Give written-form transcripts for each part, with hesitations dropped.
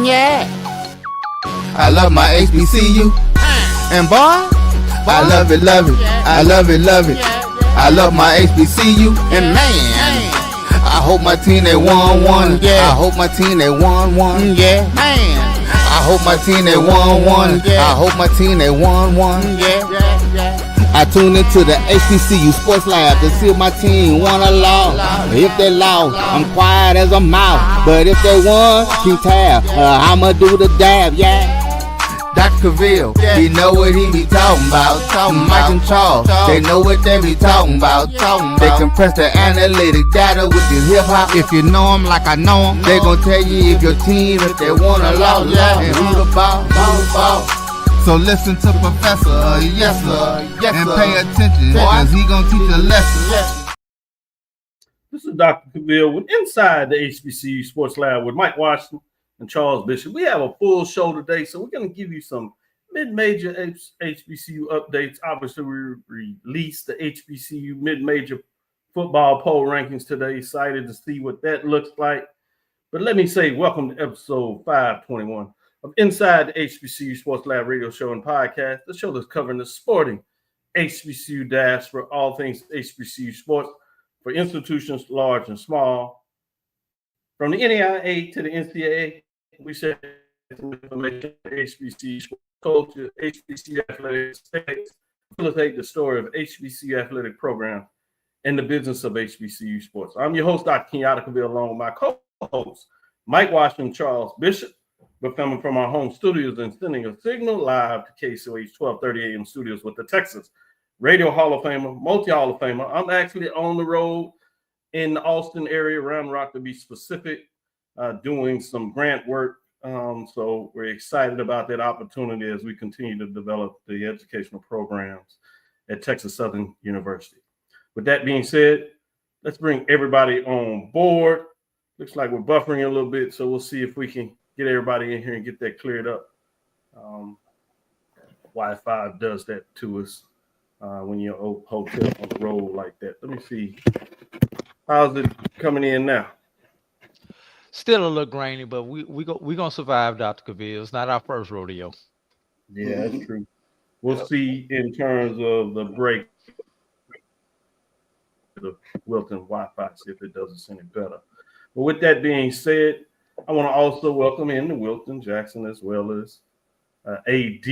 Yeah. I love my HBCU. And boy, I love it, love it. I love it, love it. I love my HBCU. And man, I hope my team they won. Yeah. I hope my team they won. Yeah. Man. I hope my team they won. Yeah. I hope my team they won. Yeah. I tune into the HBCU Sports Lab to see if my team won or lost. If they lost, I'm quiet as a mouse. But if they won, keep tab. I'ma do the dab, yeah. Dr. Cavil, he know what he be talking about. Mike and Charles, they know what they be talking about. They compress the analytic data with the hip hop. If you know them like I know them, they gon' tell you if your team, if they won or lost, and who the ball. So listen to Professor, yes sir, and pay attention, cause he gon' teach a lesson. This is Dr. Cavil with Inside the HBCU Sports Lab with Mike Washington and Charles Bishop. We have a full show today, so we're going to give you some mid-major HBCU updates. Obviously, we released the HBCU mid-major football poll rankings today. Excited to see what that looks like. But let me say welcome to episode 521 of Inside the HBCU Sports Lab radio show and podcast, the show that's covering the sporting HBCU dash for all things HBCU sports for institutions large and small. From the NAIA to the NCAA, we share information, HBCU culture, HBCU athletics, facilitate the story of HBCU athletic programs and the business of HBCU sports. I'm your host, Dr. Kenyatta Cavil, along with my co-hosts, Mike Washington, Charles Bishop. We're filming from our home studios and sending a signal live to KCOH 1230 AM studios with the Texas Radio Hall of Famer, multi-Hall of Famer. I'm actually on the road in the Austin area, Round Rock to be specific, doing some grant work. So we're excited about that opportunity as we continue to develop the educational programs at Texas Southern University. With that being said, let's bring everybody on board. Looks like we're buffering a little bit, so we'll see if we can get everybody in here and get that cleared up. Wi-Fi does that to us when you're a hotel on the road like that. Let me see. How's it coming in now? Still a little grainy, but we gonna survive, Dr. Cavil. It's not our first rodeo. Yeah, that's true. We'll see in terms of the break, the Wilton Wi-Fi, see if it does us any better. But with that being said, I want to also welcome in the Wilton Jackson as well as AD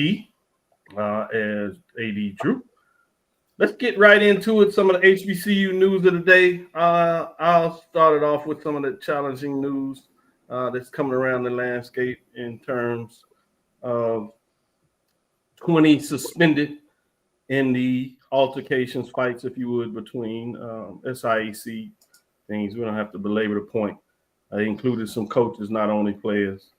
Drew. Let's get right into it. Some of the HBCU news of the day. I'll start it off with some of the challenging news that's coming around the landscape in terms of 20 suspended in the altercations, fights, if you would, between SIAC things. We don't have to belabor the point. It included some coaches, not only players.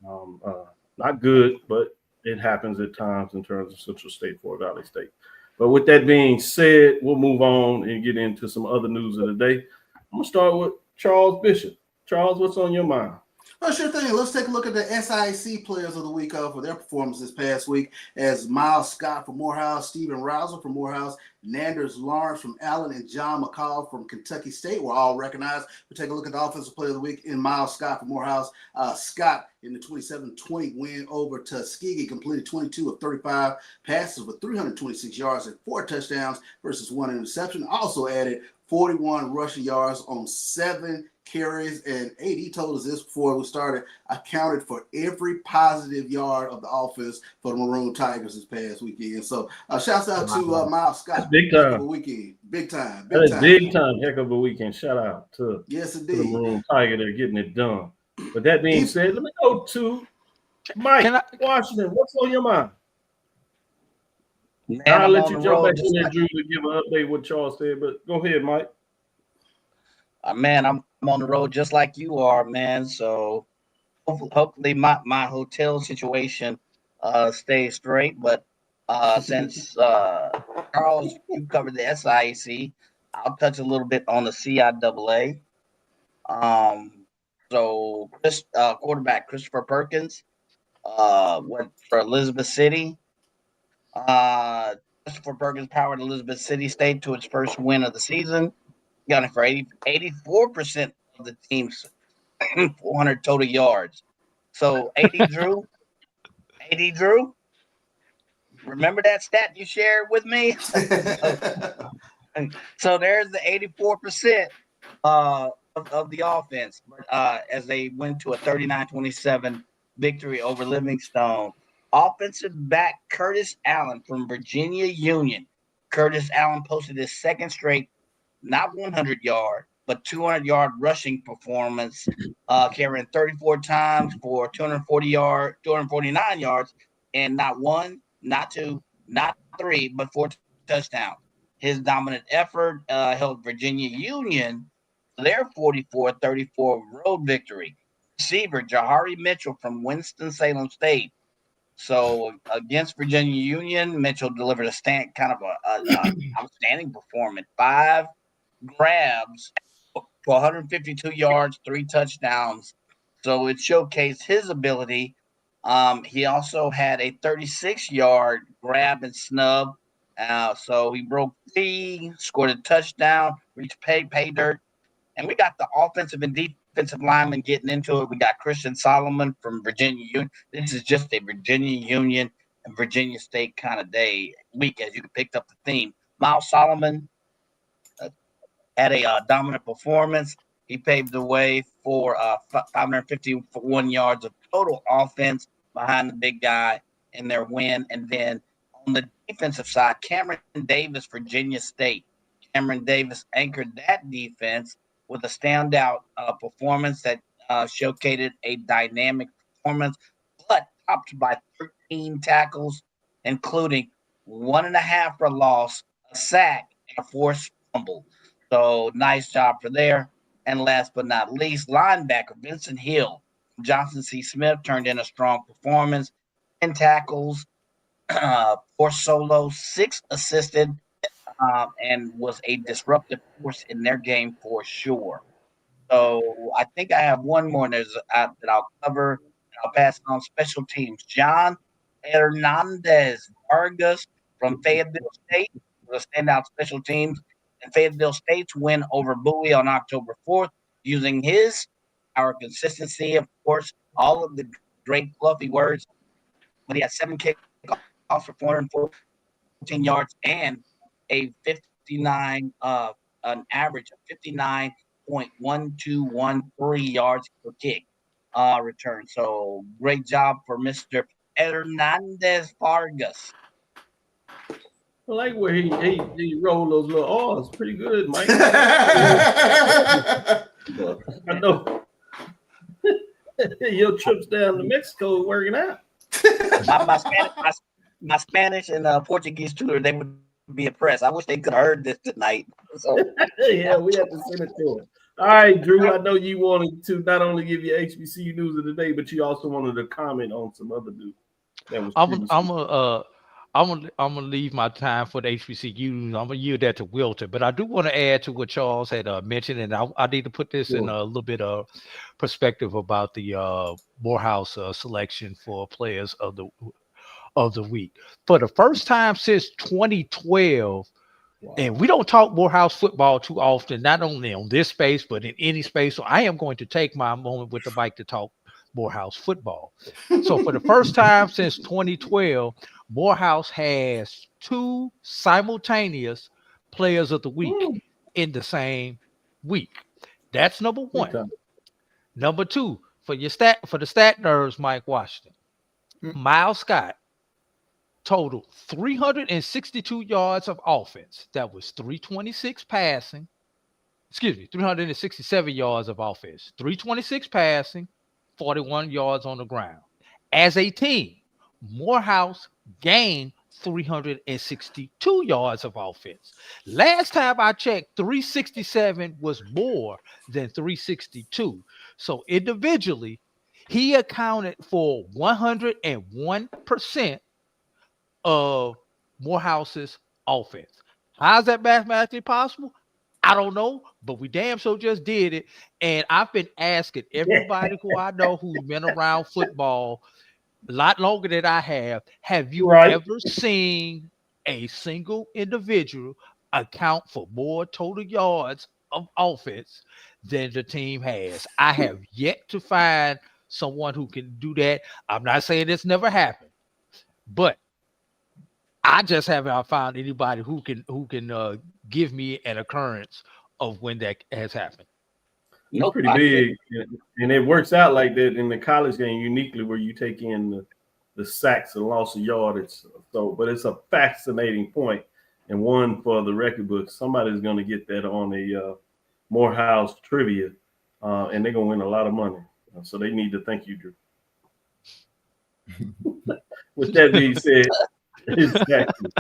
Not good, but it happens at times in terms of Central State, Fort Valley State. But with that being said, we'll move on and get into some other news of the day. I'm going to start with Charles Bishop. Charles, what's on your mind? Well, sure thing. Let's take a look at the SIC players of the week for their performance this past week as Miles Scott from Morehouse, Stephen Rouser from Morehouse, Nanders Lawrence from Allen, and John McCall from Kentucky State were all recognized. We'll take a look at the offensive player of the week in Miles Scott from Morehouse. Scott in the 27-20 win over Tuskegee completed 22 of 35 passes with 326 yards and 4 touchdowns versus 1 interception. Also added 41 rushing yards on 7 carries, and AD told us this before we started, accounted for every positive yard of the offense for the Maroon Tigers this past weekend. So shouts out to Miles Scott. That's big time. Heck of a weekend. Big time. Big time. Heck of a weekend. Shout out to, yes, to the Maroon Tiger. They're getting it done. But that being said, let me go to Mike Washington. What's on your mind? Man, I'll let you jump back in there, Drew, to give an update what Charles said. But go ahead, Mike. Man, I'm on the road just like you are, man. So hopefully my hotel situation stays straight. But since Charles, you covered the SIAC, I'll touch a little bit on the CIAA. So quarterback Christopher Perkins went for Elizabeth City. Christopher Perkins powered Elizabeth City State to its first win of the season. Got it for 84% of the team's 400 total yards. So AD Drew, remember that stat you shared with me? so, so there's the 84% of the offense, as they went to a 39-27 victory over Livingstone. Offensive back Curtis Allen from Virginia Union. Curtis Allen posted his second straight, not 100-yard, but 200-yard rushing performance, carrying 34 times for 249 yards, and not one, not two, not three, but four touchdowns. His dominant effort held Virginia Union to their 44-34 road victory. Receiver Jahari Mitchell from Winston-Salem State. So against Virginia Union, Mitchell delivered a outstanding performance. 5 grabs for 152 yards, 3 touchdowns. So it showcased his ability. He also had a 36-yard grab and snub. So he broke free, scored a touchdown, reached pay dirt. And we got the offensive and defensive linemen getting into it. We got Christian Solomon from Virginia Union. This is just a Virginia Union and Virginia State kind of week, as you picked up the theme. Miles Solomon had a dominant performance. He paved the way for 551 yards of total offense behind the big guy in their win. And then on the defensive side, Cameron Davis, Virginia State. Cameron Davis anchored that defense with a standout performance that showcased a dynamic performance, but topped by 13 tackles, including 1.5 for loss, a sack, and a forced fumble. So nice job for there. And last but not least, linebacker Vincent Hill from Johnson C. Smith turned in a strong performance, 10 tackles, 4 solos, 6 assisted, and was a disruptive force in their game for sure. So I think I have one more that I'll cover. I'll pass on special teams. John Hernandez Vargas from Fayetteville State was a standout special teams and Fayetteville State's win over Bowie on October 4th, using our consistency, of course, all of the great fluffy words. But he had 7 kickoffs for 414 yards and a 59, an average of 59.1213 yards per kick return. So great job for Mr. Hernandez Vargas. I like where he rolled those little R's pretty good, Mike. I know your trips down to Mexico working out. My Spanish and Portuguese tutor, they would be impressed. I wish they could have heard this tonight. So yeah, we have to send it to him. All right, Drew. I know you wanted to not only give you HBCU news of the day, but you also wanted to comment on some other news. I'm gonna leave my time for the HBCU. I'm gonna yield that to Wilton, but I do want to add to what Charles had mentioned, and I need to put this in a little bit of perspective about the Morehouse selection for players of the week. For the first time since 2012, and we don't talk Morehouse football too often, not only on this space but in any space. So I am going to take my moment with the mic to talk Morehouse football. So for the first time since 2012, Morehouse has 2 simultaneous players of the week in the same week. That's number 1. Okay. Number 2, for the stat nerds, Mike Washington, Miles Scott total 362 yards of offense. That was 326 passing. 367 yards of offense. 326 passing, 41 yards on the ground. As a team, Morehouse gained 362 yards of offense. Last time I checked, 367 was more than 362. So individually, he accounted for 101% of Morehouse's offense. How's that mathematically possible? I don't know, but we damn so just did it. And I've been asking everybody who I know who's been around football a lot longer than I have you ever seen a single individual account for more total yards of offense than the team has? I have yet to find someone who can do that. I'm not saying it's never happened, but I just haven't found anybody who can give me an occurrence of when that has happened. It's pretty big, and it works out like that in the college game uniquely, where you take in the sacks and loss of yardage. So, but it's a fascinating point, and one for the record book. Somebody's going to get that on a Morehouse trivia, and they're going to win a lot of money. So they need to thank you, Drew. With that being said, exactly.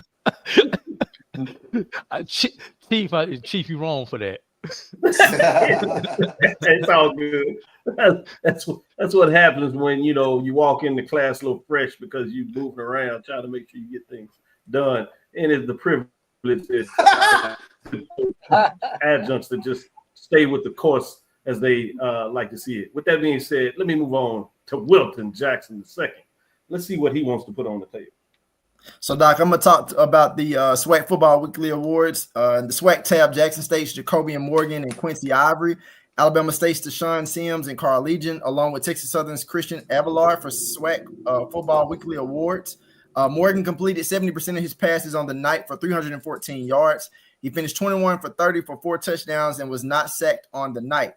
Chief, you wrong for that. It's all good. That's what happens when you walk into class a little fresh because you moving around trying to make sure you get things done. And it's the privilege adjuncts to just stay with the course as they like to see it. With that being said, let me move on to Wilton Jackson II. Let's see what he wants to put on the table. So, Doc, I'm going to talk about the SWAC Football Weekly Awards. The SWAC tab, Jackson State's Jacobian Morgan and Quincy Ivory. Alabama State's Deshaun Sims and Carl Legion, along with Texas Southern's Christian Abelard for SWAC Football Weekly Awards. Morgan completed 70% of his passes on the night for 314 yards. He finished 21 for 30 for 4 touchdowns and was not sacked on the night.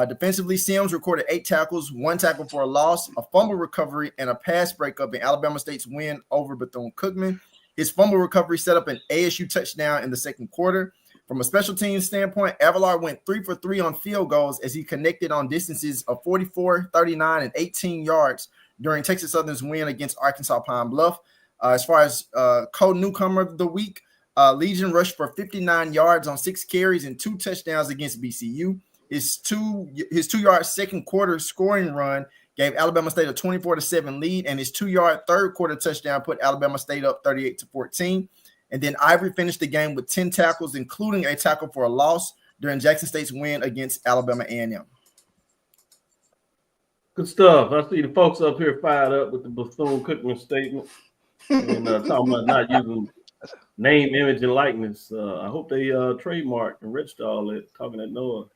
Defensively, Sims recorded 8 tackles, 1 tackle for a loss, a fumble recovery, and a pass breakup in Alabama State's win over Bethune-Cookman. His fumble recovery set up an ASU touchdown in the second quarter. From a special teams standpoint, Avallard went 3 for 3 on field goals as he connected on distances of 44, 39, and 18 yards during Texas Southern's win against Arkansas Pine Bluff. As far as co-newcomer of the week, Legion rushed for 59 yards on 6 carries and 2 touchdowns against BCU. His 2-yard second quarter scoring run gave Alabama State a 24-7 lead, and his 2-yard third quarter touchdown put Alabama State up 38-14. And then Ivory finished the game with 10 tackles, including a tackle for a loss during Jackson State's win against Alabama A&M. Good stuff. I see the folks up here fired up with the Bethune-Cookman statement and talking about not using name, image, and likeness. I hope they trademark and register all that, talking that Noah.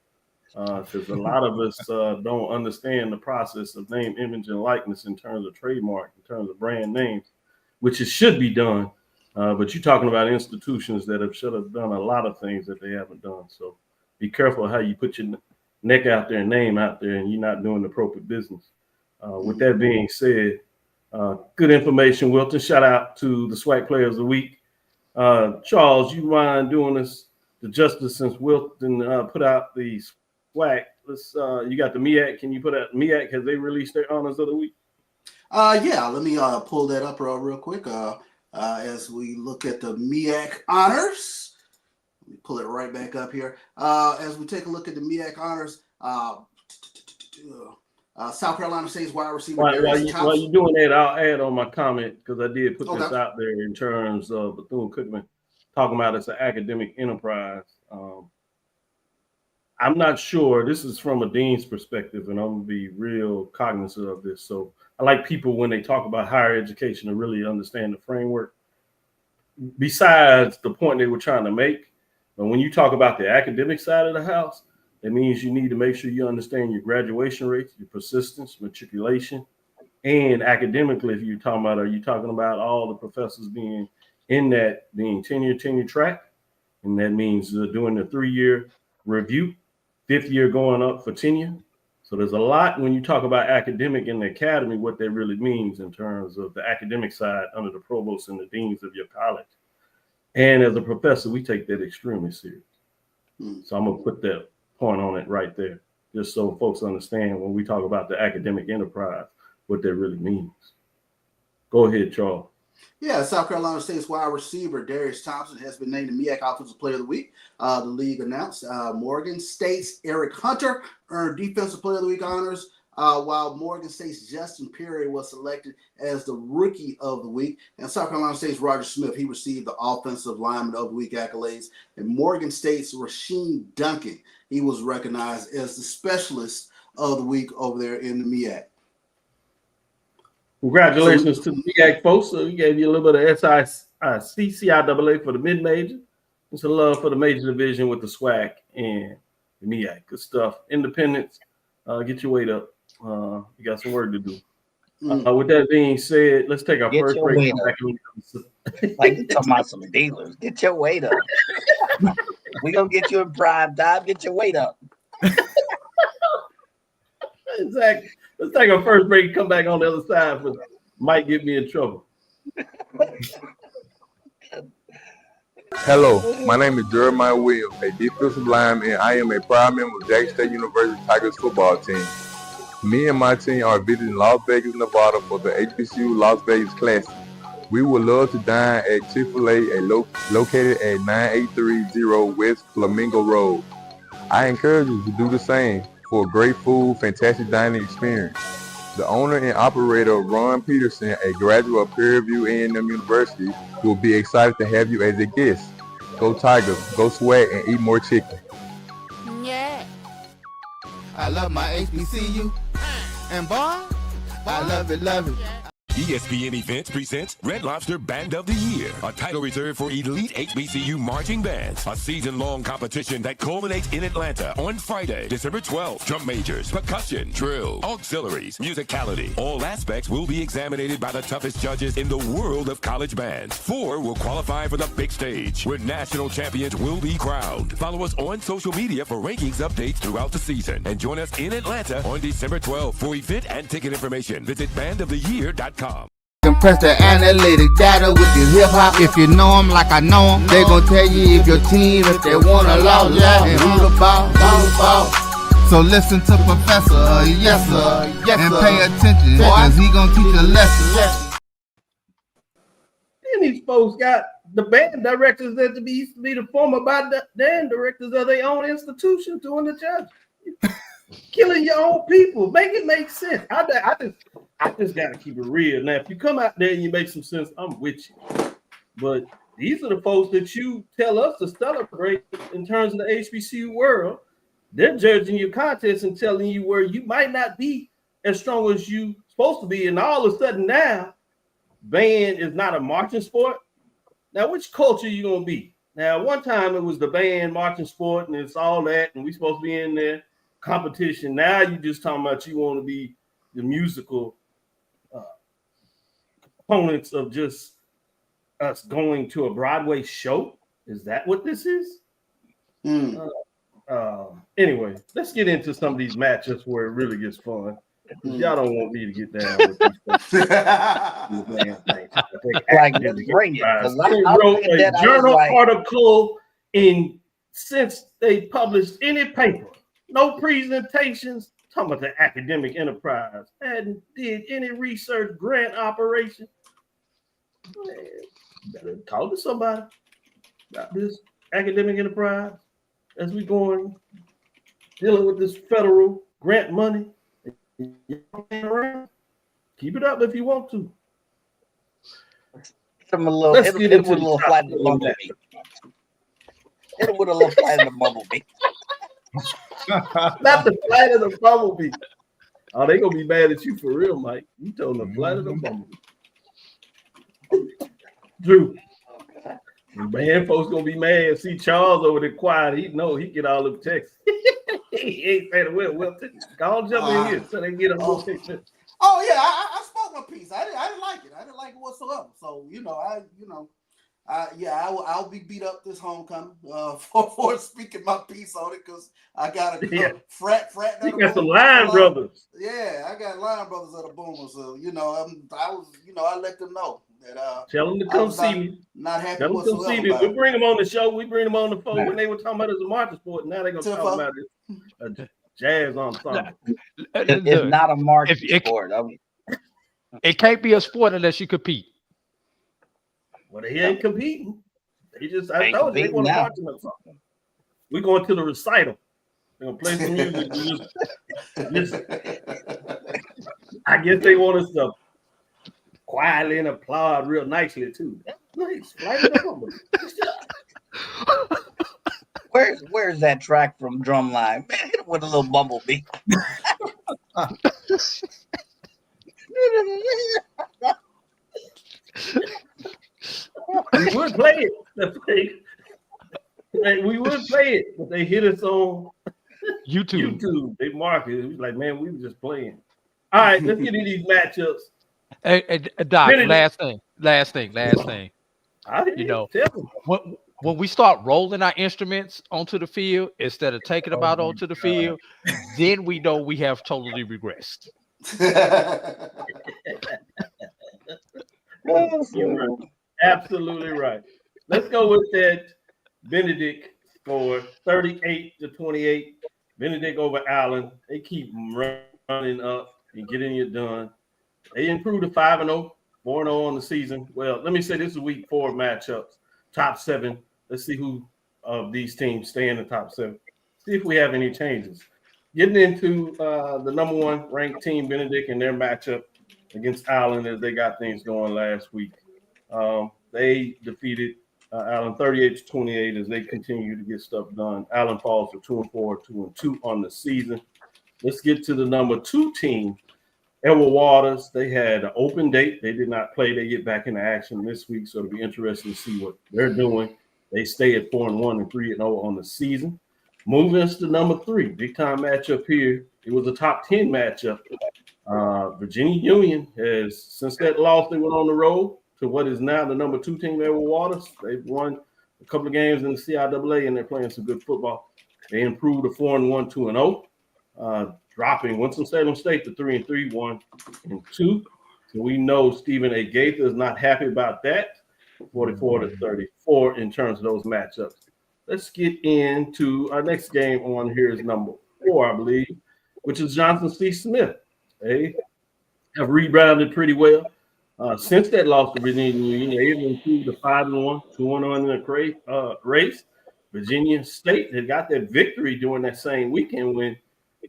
Because a lot of us don't understand the process of name, image, and likeness in terms of trademark, in terms of brand names, which it should be done. But you're talking about institutions that should have done a lot of things that they haven't done. So be careful how you put your neck out there and name out there, and you're not doing the appropriate business. With that being said, good information, Wilton. Shout out to the SWAC Players of the Week. Charles, you mind doing us the justice since Wilton put out the SWAC? You got the MEAC. Can you put out MEAC? Has they released their honors of the week? Yeah, let me pull that up real quick. As we look at the MEAC honors, let me pull it right back up here. As we take a look at the MEAC honors, South Carolina State's wide receiver. While you're doing that, I'll add on my comment because I did put this out there in terms of Bethune-Cookman talking about it's an academic enterprise. I'm not sure. This is from a dean's perspective, and I'm going to be real cognizant of this. So I like people when they talk about higher education to really understand the framework. Besides the point they were trying to make, but when you talk about the academic side of the house, it means you need to make sure you understand your graduation rates, your persistence, matriculation, and academically, if you're talking about, are you talking about all the professors being in that, being tenure track? And that means doing the 3-year review, 5th year going up for tenure. So there's a lot when you talk about academic in the academy, what that really means in terms of the academic side under the provost and the deans of your college. And as a professor, we take that extremely serious. So I'm going to put that point on it right there, just so folks understand when we talk about the academic enterprise, what that really means. Go ahead, Charles. Yeah, South Carolina State's wide receiver Darius Thompson has been named the MEAC Offensive Player of the Week. The league announced Morgan State's Eric Hunter earned Defensive Player of the Week honors, while Morgan State's Justin Perry was selected as the Rookie of the Week. And South Carolina State's Roger Smith, he received the Offensive Lineman of the Week accolades. And Morgan State's Rasheem Duncan, he was recognized as the Specialist of the Week over there in the MEAC. Congratulations to the MEAC folks. So we gave you a little bit of CIAA for the mid-major. And some love for the major division with the SWAC and the MEAC. Good stuff. Independence, get your weight up. You got some work to do. With that being said, let's take our first break. Like you talking about some dealers. Get your weight up. We gonna get you in prime time. Get your weight up. Exactly. Let's take our first break and come back on the other side, but might get me in trouble. Hello, my name is Jeremiah Williams, a defensive lineman, and I am a proud member of Jackson State University Tigers football team. Me and my team are visiting Las Vegas, Nevada for the HBCU Las Vegas Classic. We would love to dine at Chick-fil-A located at 9830 West Flamingo Road. I encourage you to do the same for great food, fantastic dining experience. The owner and operator, Ron Peterson, a graduate of Prairie View A&M University, will be excited to have you as a guest. Go Tigers, go Swag, and eat more chicken. Yeah. I love my HBCU. And boy, I love it, love it. ESPN Events presents Red Lobster Band of the Year, a title reserved for elite HBCU marching bands. A season-long competition that culminates in Atlanta on Friday, December 12th. Drum majors, percussion, drill, auxiliaries, musicality. All aspects will be examined by the toughest judges in the world of college bands. 4 will qualify for the big stage, where national champions will be crowned. Follow us on social media for rankings updates throughout the season. And join us in Atlanta on December 12th. For event and ticket information, visit bandoftheyear.com. Compress the analytic data with the hip hop. If you know them like I know them, they gon' tell you if your team, if they wanna lose, and who the ball. So listen to Professor, yes sir, and pay attention, cause he gon' teach a lesson. Then these folks got the band directors that used to be the former band directors of their own institution doing the job. Killing your own people. Make it make sense. I just gotta keep it real. Now, if you come out there and you make some sense, I'm with you. But these are the folks that you tell us to celebrate in terms of the HBCU world. They're judging your contest and telling you where you might not be as strong as you supposed to be. And all of a sudden now, band is not a marching sport. Now, which culture you gonna be? Now, one time it was the band marching sport and it's all that, and we supposed to be in there competition. Now you just talking about you want to be the musical components of just us going to a Broadway show. Is that what this is? Anyway, let's get into some of these matchups where it really gets fun. Y'all don't want me to get down with these Bring it. I wrote a journal article since they published any paper. No presentations, talking about the academic enterprise. Hadn't did any research, grant operation. Man, better talk to somebody about this academic enterprise as we going dealing with this federal grant money. Keep it up if you want to. Let's get into a little flight of the bumblebee. Hit him with a little flight of the bumblebee. Not the flight of the bumblebee. Oh, they gonna be mad at you for real, Mike. You told them the flight of the bumblebee. Drew, man, folks gonna be mad. See Charles over there quiet. He know he get all the texts. He ain't saying well, call jump in here so they get a little picture. Oh yeah, I spoke my piece. I didn't like it. I didn't like it whatsoever. So I'll be beat up this homecoming for speaking my piece on it because I got a frat. You got some line brothers. Yeah, I got line brothers of the Boomers. So I let them know that. Tell them to come see me. Not happy. Tell them to come see me. We bring them on the show. We bring them on the phone when they were talking about it as a marching sport. Now they're gonna talk about it. Jazz ensemble. It's not a marching sport. It can't be a sport unless you compete. Well, they ain't competing. I told you they want to march or something. We're going to the recital. They're gonna play some music. I guess they want us to quietly and applaud real nicely too. That's nice. Where's that track from Drumline? Man, hit it with a little bumblebee. We would play it. We would play it, but they hit us on YouTube. They mark it. It was like, man, we were just playing. All right, let's get into these matchups. Hey, Doc, Benedict. last thing. I hear You know, Tell me. when we start rolling our instruments onto the field instead of taking them out onto the field, then we know we have totally regressed. You're right. Absolutely right. Let's go with that. Benedict score 38-28. Benedict over Allen. They keep running up and getting it done. They improved to 5-0, 4-0 on the season. Well, let me say this is week 4 matchups. Top 7. Let's see who of these teams stay in the top 7. See if we have any changes. Getting into the number 1 ranked team, Benedict, and their matchup against Allen as they got things going last week. They defeated Allen 38-28 as they continue to get stuff done. Allen falls to 2-4, 2-2 on the season. Let's get to the number 2 team, Edward Waters. They had an open date. They did not play. They get back into action this week, so it'll be interesting to see what they're doing. They stay at 4-1 and 3-0 on the season. Moving us to number 3, big time matchup here. It was a top 10 matchup. Virginia Union has, since that loss, they went on the road to what is now the number 2 team, Edward Waters. They've won a couple of games in the CIAA, and they're playing some good football. They improved to 4-1, 2-0, dropping Winston-Salem State to 3-3, 1-2. So we know Stephen A. Gaither is not happy about that. 44-34 in terms of those matchups. Let's get into our next game on here is number 4, I believe, which is Johnson C. Smith. They have rebounded pretty well. Since that loss to Virginia Union, they have improved to 5-1, 2-1 in the race. Virginia State had got that victory during that same weekend when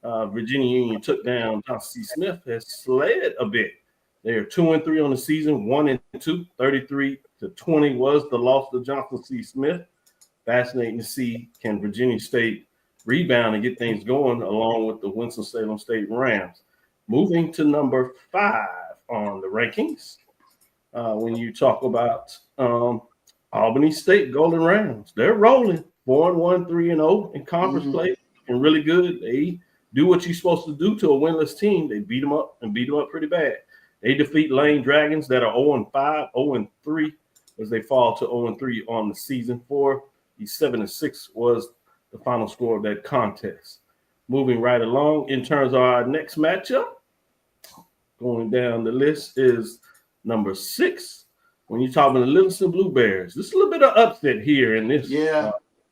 Virginia Union took down Johnson C. Smith, has slid a bit. They are 2-3 on the season, 1-2, 33-20 was the loss to Johnson C. Smith. Fascinating to see, can Virginia State rebound and get things going along with the Winston-Salem State Rams. Moving to number 5 on the rankings. When you talk about Albany State Golden Rams, they're rolling 4-1, 3-0 in conference play and really good. They do what you're supposed to do to a winless team. They beat them up and beat them up pretty bad. They defeat Lane Dragons that are 0-5, 0-3 as they fall to 0-3 on the season. 7-6 was the final score of that contest. Moving right along in terms of our next matchup, going down the list is number 6. When you're talking the Livingston Blue Bears, there's a little bit of upset here in this.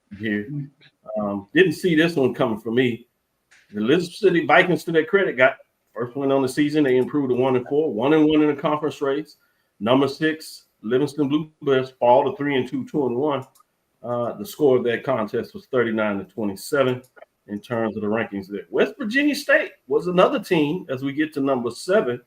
Didn't see this one coming for me. The Elizabeth City Vikings, to their credit, got first win on the season. They improved to 1-4, 1-1 in the conference race. Number 6, Livingston Blue Bears fall to 3-2, 2-1. The score of that contest was 39-27 in terms of the rankings there. West Virginia State was another team as we get to number 7.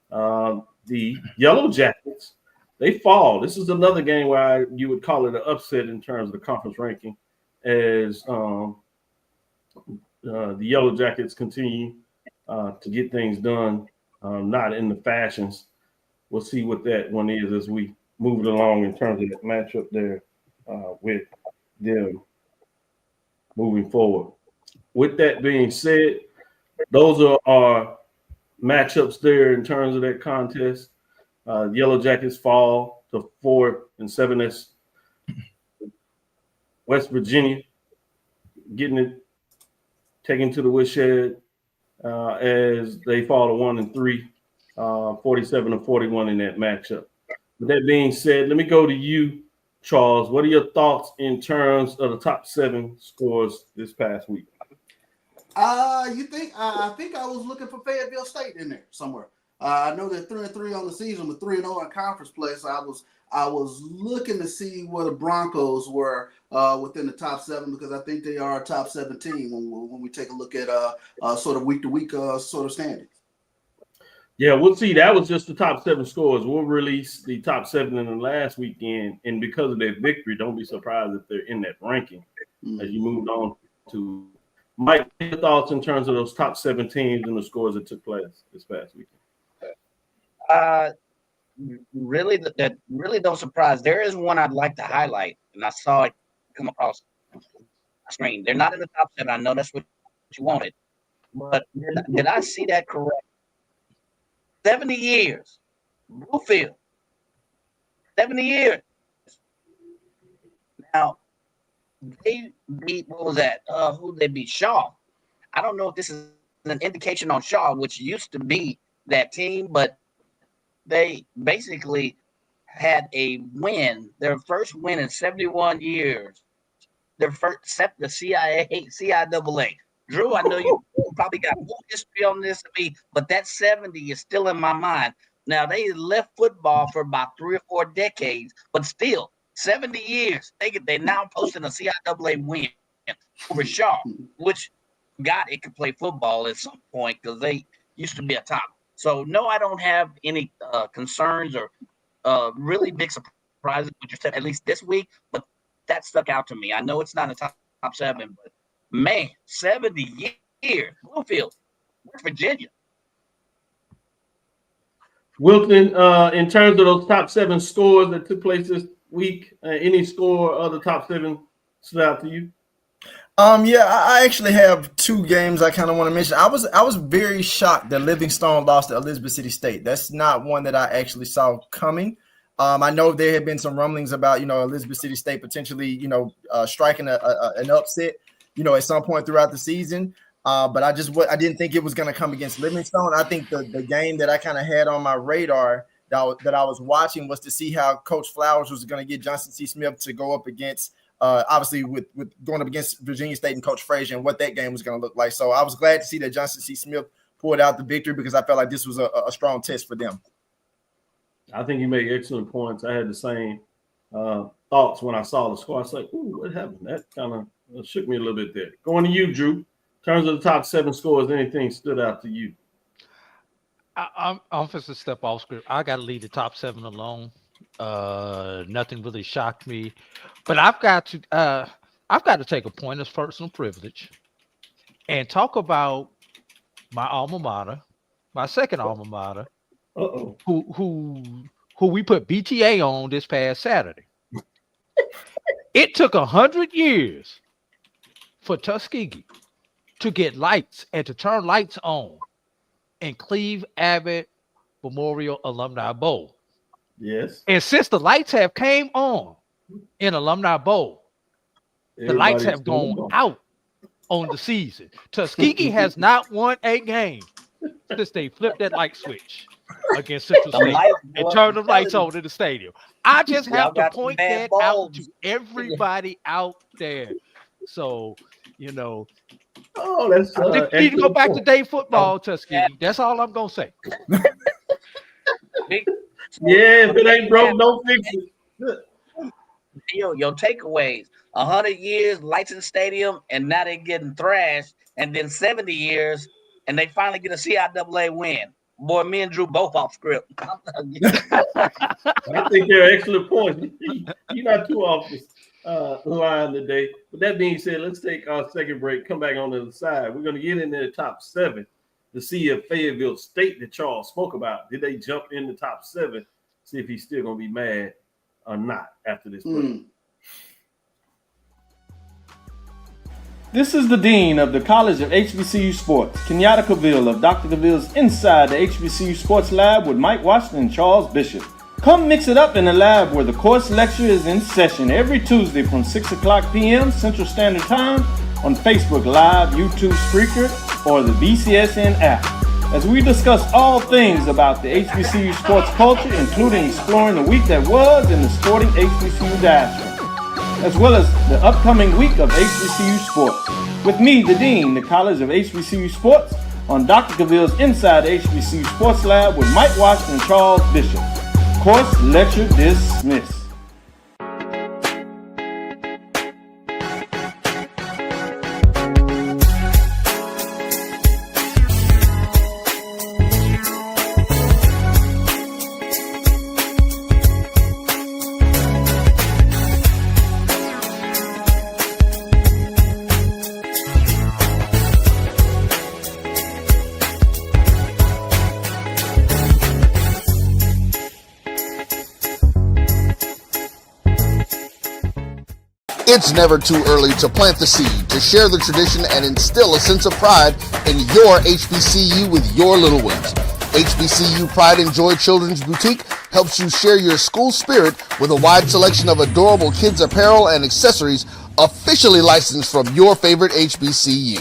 The Yellow Jackets, they fall. This is another game where you would call it an upset in terms of the conference ranking as the Yellow Jackets continue to get things done, not in the fashions. We'll see what that one is as we move it along in terms of that matchup there with them moving forward. With that being said, those are our matchups there in terms of that contest. Yellow Jackets fall to 4-7. That's West Virginia getting it taken to the woodshed as they fall to 1-3, 47-41 in that matchup. With that being said, let me go to you, Charles. What are your thoughts in terms of the top 7 scores this past week? I think I was looking for Fayetteville State in there somewhere. I know they're 3-3 on the season with 3-0 in conference play. So I was looking to see where the Broncos were within the top 7 because I think they are a top 7 team when we take a look at sort of week to week sort of standings. Yeah, we'll see. That was just the top 7 scores. We'll release the top 7 in the last weekend, and because of their victory, don't be surprised if they're in that ranking as you moved on to. Mike, your thoughts in terms of those top 7 teams and the scores that took place this past weekend? Really don't surprise. There is one I'd like to highlight, and I saw it come across the screen. They're not in the top 7. I know that's what you wanted, but did I see that correct? 70 years. Bluefield. 70 years. Now, they beat, what was that? Who did they beat? Shaw. I don't know if this is an indication on Shaw, which used to be that team, but they basically had a win, their first win in 71 years. Their first, except the CIAA. Drew, I know you probably got more history on this than me, but that 70 is still in my mind. Now, they left football for about 3 or 4 decades, but still, 70 years. They now posting a CIAA win over Shaw, which, God, it could play football at some point because they used to be a top. So, no, I don't have any concerns or really big surprises with your at least this week, but that stuck out to me. I know it's not a top 7, but man, 70 years. Bluefield, West Virginia. Wilton, in terms of those top 7 scores that took place this week, any score of the top 7 stood out to you? Yeah, I actually have 2 games I kind of want to mention. I was very shocked that Livingstone lost to Elizabeth City State. That's not one that I actually saw coming. I know there had been some rumblings about, Elizabeth City State potentially, striking an upset, at some point throughout the season. But I didn't think it was going to come against Livingstone. I think the game that I kind of had on my radar that I was watching was to see how Coach Flowers was going to get Johnson C. Smith to go up against, obviously with going up against Virginia State and Coach Frazier and what that game was going to look like. So I was glad to see that Johnson C. Smith pulled out the victory because I felt like this was a strong test for them. I think you made excellent points. I had the same thoughts when I saw the score. I was like, ooh, what happened? That kind of shook me a little bit there. Going to you, Drew. In terms of the top 7 scores, anything stood out to you? I'm just a step off script. I got to leave the top 7 alone. Nothing really shocked me, but I've got to take a point of personal privilege and talk about my alma mater, my second alma mater, who we put BTA on this past Saturday. It took 100 years for Tuskegee to get lights and to turn lights on in Cleve Abbott Memorial Alumni Bowl. Yes. And since the lights have came on in Alumni Bowl, the lights have gone out on the season. Tuskegee has not won a game since they flipped that light switch against Central State and turned the lights on in the stadium. I just have to point that out to everybody out there. So, that's I think we need to go back to day football, Tuskegee. That's all I'm gonna say. Yeah, if it ain't broke, don't fix it. Your takeaways: 100 years, lights in the stadium, and now they're getting thrashed. And then 70 years, and they finally get a CIAA win. Boy, me and Drew both off script. I think they're excellent points. You're not too off the line today. But that being said, let's take our second break. Come back on the other side. We're going to get into the top 7 to see if Fayetteville State that Charles spoke about, did they jump in the top 7? See if he's still going to be mad or not after this break. This is the Dean of the College of HBCU Sports, Kenyatta Cavil of Dr. Cavill's Inside the HBCU Sports Lab with Mike Washington and Charles Bishop. Come mix it up in the lab where the course lecture is in session every Tuesday from 6 o'clock p.m. Central Standard Time on Facebook Live, YouTube Spreaker, or the BCSN app, as we discuss all things about the HBCU sports culture, including exploring the week that was in the sporting HBCU diaspora, as well as the upcoming week of HBCU sports. With me, the Dean, the College of HBCU Sports, on Dr. Cavill's Inside the HBCU Sports Lab with Mike Washington and Charles Bishop. Course lecture dismissed. It's never too early to plant the seed, to share the tradition, and instill a sense of pride in your HBCU with your little ones. HBCU Pride and Joy Children's Boutique helps you share your school spirit with a wide selection of adorable kids apparel and accessories officially licensed from your favorite HBCU.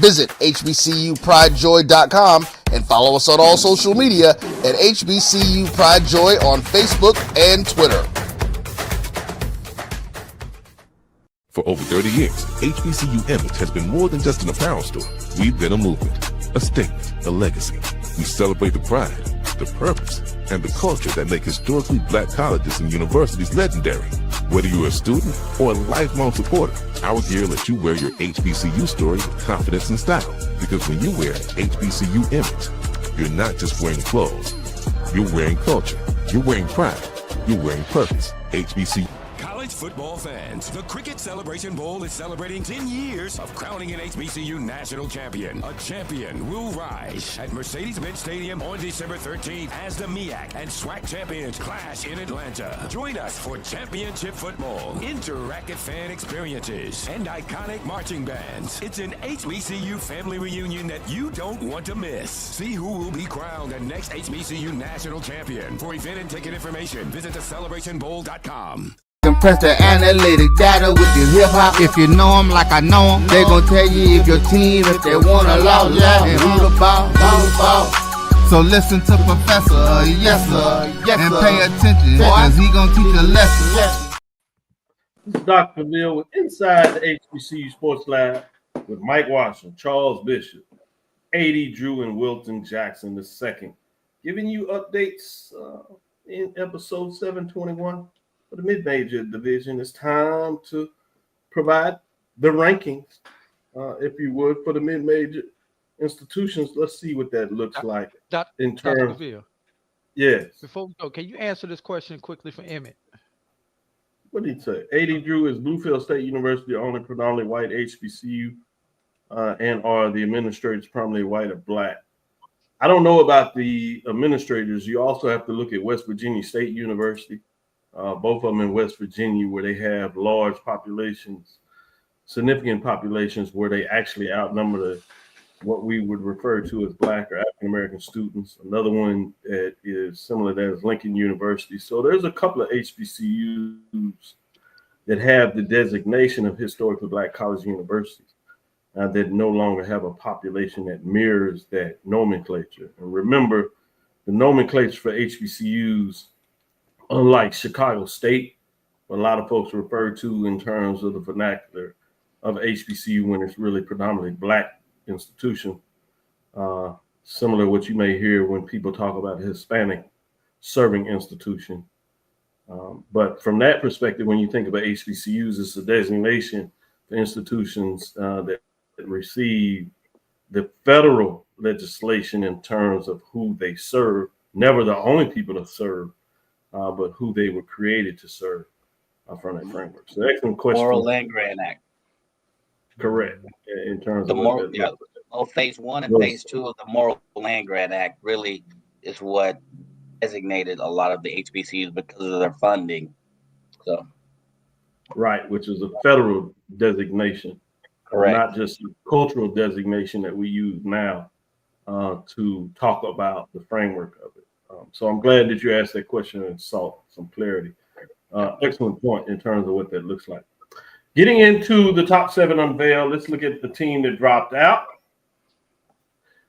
Visit hbcupridejoy.com and follow us on all social media at HBCU Pride Joy on Facebook and Twitter. For over 30 years, HBCU Image has been more than just an apparel store. We've been a movement, a statement, a legacy. We celebrate the pride, the purpose, and the culture that make historically black colleges and universities legendary. Whether you're a student or a lifelong supporter, our gear lets you wear your HBCU story with confidence and style. Because when you wear HBCU Image, you're not just wearing clothes. You're wearing culture. You're wearing pride. You're wearing purpose. HBCU. College football fans, the Cricket Celebration Bowl is celebrating 10 years of crowning an HBCU national champion. A champion will rise at Mercedes-Benz Stadium on December 13th as the MEAC and SWAC champions clash in Atlanta. Join us for championship football, interactive fan experiences, and iconic marching bands. It's an HBCU family reunion that you don't want to miss. See who will be crowned the next HBCU national champion. For event and ticket information, visit thecelebrationbowl.com. Compress the analytic data with your hip hop. If you know them like I know them, they gon' tell you if your team, if they wanna lose, and who the ball. So listen to Professor, yes sir, and pay attention, cause he gon' teach a lesson. This is Dr. Cavil with Inside the HBCU Sports Lab with Mike Washington, Charles Bishop, AD Drew, and Wilton Jackson II, giving you updates in episode 721. For the mid-major division, it's time to provide the rankings, if you would, for the mid-major institutions. Let's see what that looks like in terms. Yes. Before we go, can you answer this question quickly for Emmett? What did he say? AD Drew is Bluefield State University, only predominantly white HBCU, and are the administrators primarily white or black? I don't know about the administrators. You also have to look at West Virginia State University. Both of them in West Virginia, where they have large populations, significant populations, where they actually outnumber what we would refer to as black or African American students. Another one that is similar to that is Lincoln University. So there's a couple of HBCUs that have the designation of historically black college universities that no longer have a population that mirrors that nomenclature. And remember, the nomenclature for HBCUs, unlike Chicago State, what a lot of folks refer to in terms of the vernacular of HBCU when it's really predominantly black institution, similar to what you may hear when people talk about Hispanic serving institution. But from that perspective, when you think about HBCUs, it's a designation for institutions that receive the federal legislation in terms of who they serve, never the only people to serve, but who they were created to serve from that framework. So excellent question. Moral Land Grant Act. Correct. In terms The of moral, phase 1 and phase 2 of the Moral Land Grant Act really is what designated a lot of the HBCUs because of their funding. So, right, which is a federal designation, correct, not just a cultural designation that we use now to talk about the framework of it. So I'm glad that you asked that question and saw some clarity. Excellent point in terms of what that looks like. Getting into the top 7 unveiled, let's look at the team that dropped out.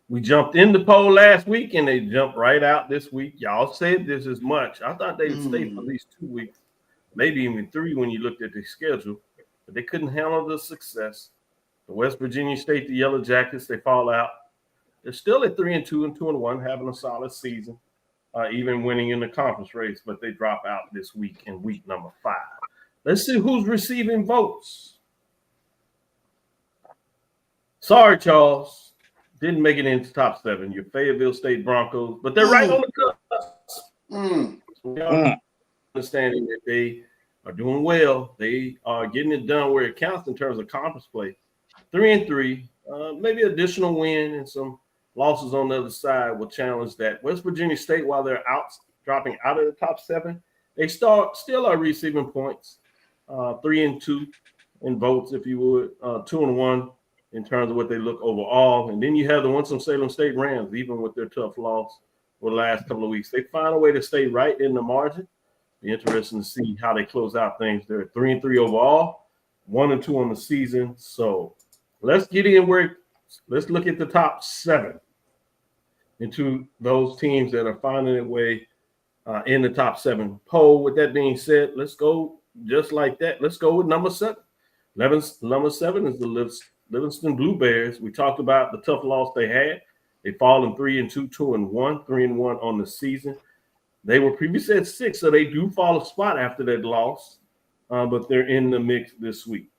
We jumped in the poll last week and they jumped right out this week. Y'all said this as much. I thought they'd stay for at least 2 weeks, maybe even 3 when you looked at the schedule, but they couldn't handle the success. The West Virginia State, the Yellow Jackets, they fall out. They're still at 3-2 and 2-1, having a solid season. Even winning in the conference race, but they drop out this week in week number 5. Let's see who's receiving votes. Sorry, Charles. Didn't make it into top 7. Your Fayetteville State Broncos, but they're right on the cusp. So we are understanding that they are doing well. They are getting it done where it counts in terms of conference play. 3-3, maybe additional win and some losses on the other side will challenge that. West Virginia State, while they're dropping out of the top 7, they still are receiving points. 3-2 in votes, if you would. 2-1 in terms of what they look overall. And then you have the Winston-Salem State Rams, even with their tough loss, for the last couple of weeks. They find a way to stay right in the margin. Be interesting to see how they close out things. They're 3-3 overall, 1-2 on the season. So let's get in let's look at the top 7 into those teams that are finding their way in the top 7 poll. With that being said, let's go just like that. Let's go with number 7. Number 7 is the Livingston Blue Bears. We talked about the tough loss they had. They fallen 3-2, 2-1, 3-1 on the season. They were previously at 6, so they do fall a spot after that loss, but they're in the mix this week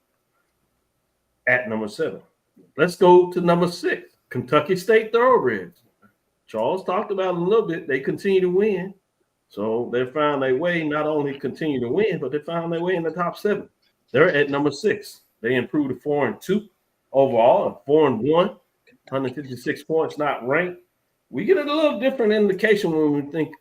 at number 7. Let's go to number 6, Kentucky State Thoroughbreds. Charles talked about it a little bit. They continue to win, so they found their way not only continue to win, but they found their way in the top 7. They're at number 6. They improved to 4-2 overall, and 4-1. 156 points, not ranked. We get a little different indication when we think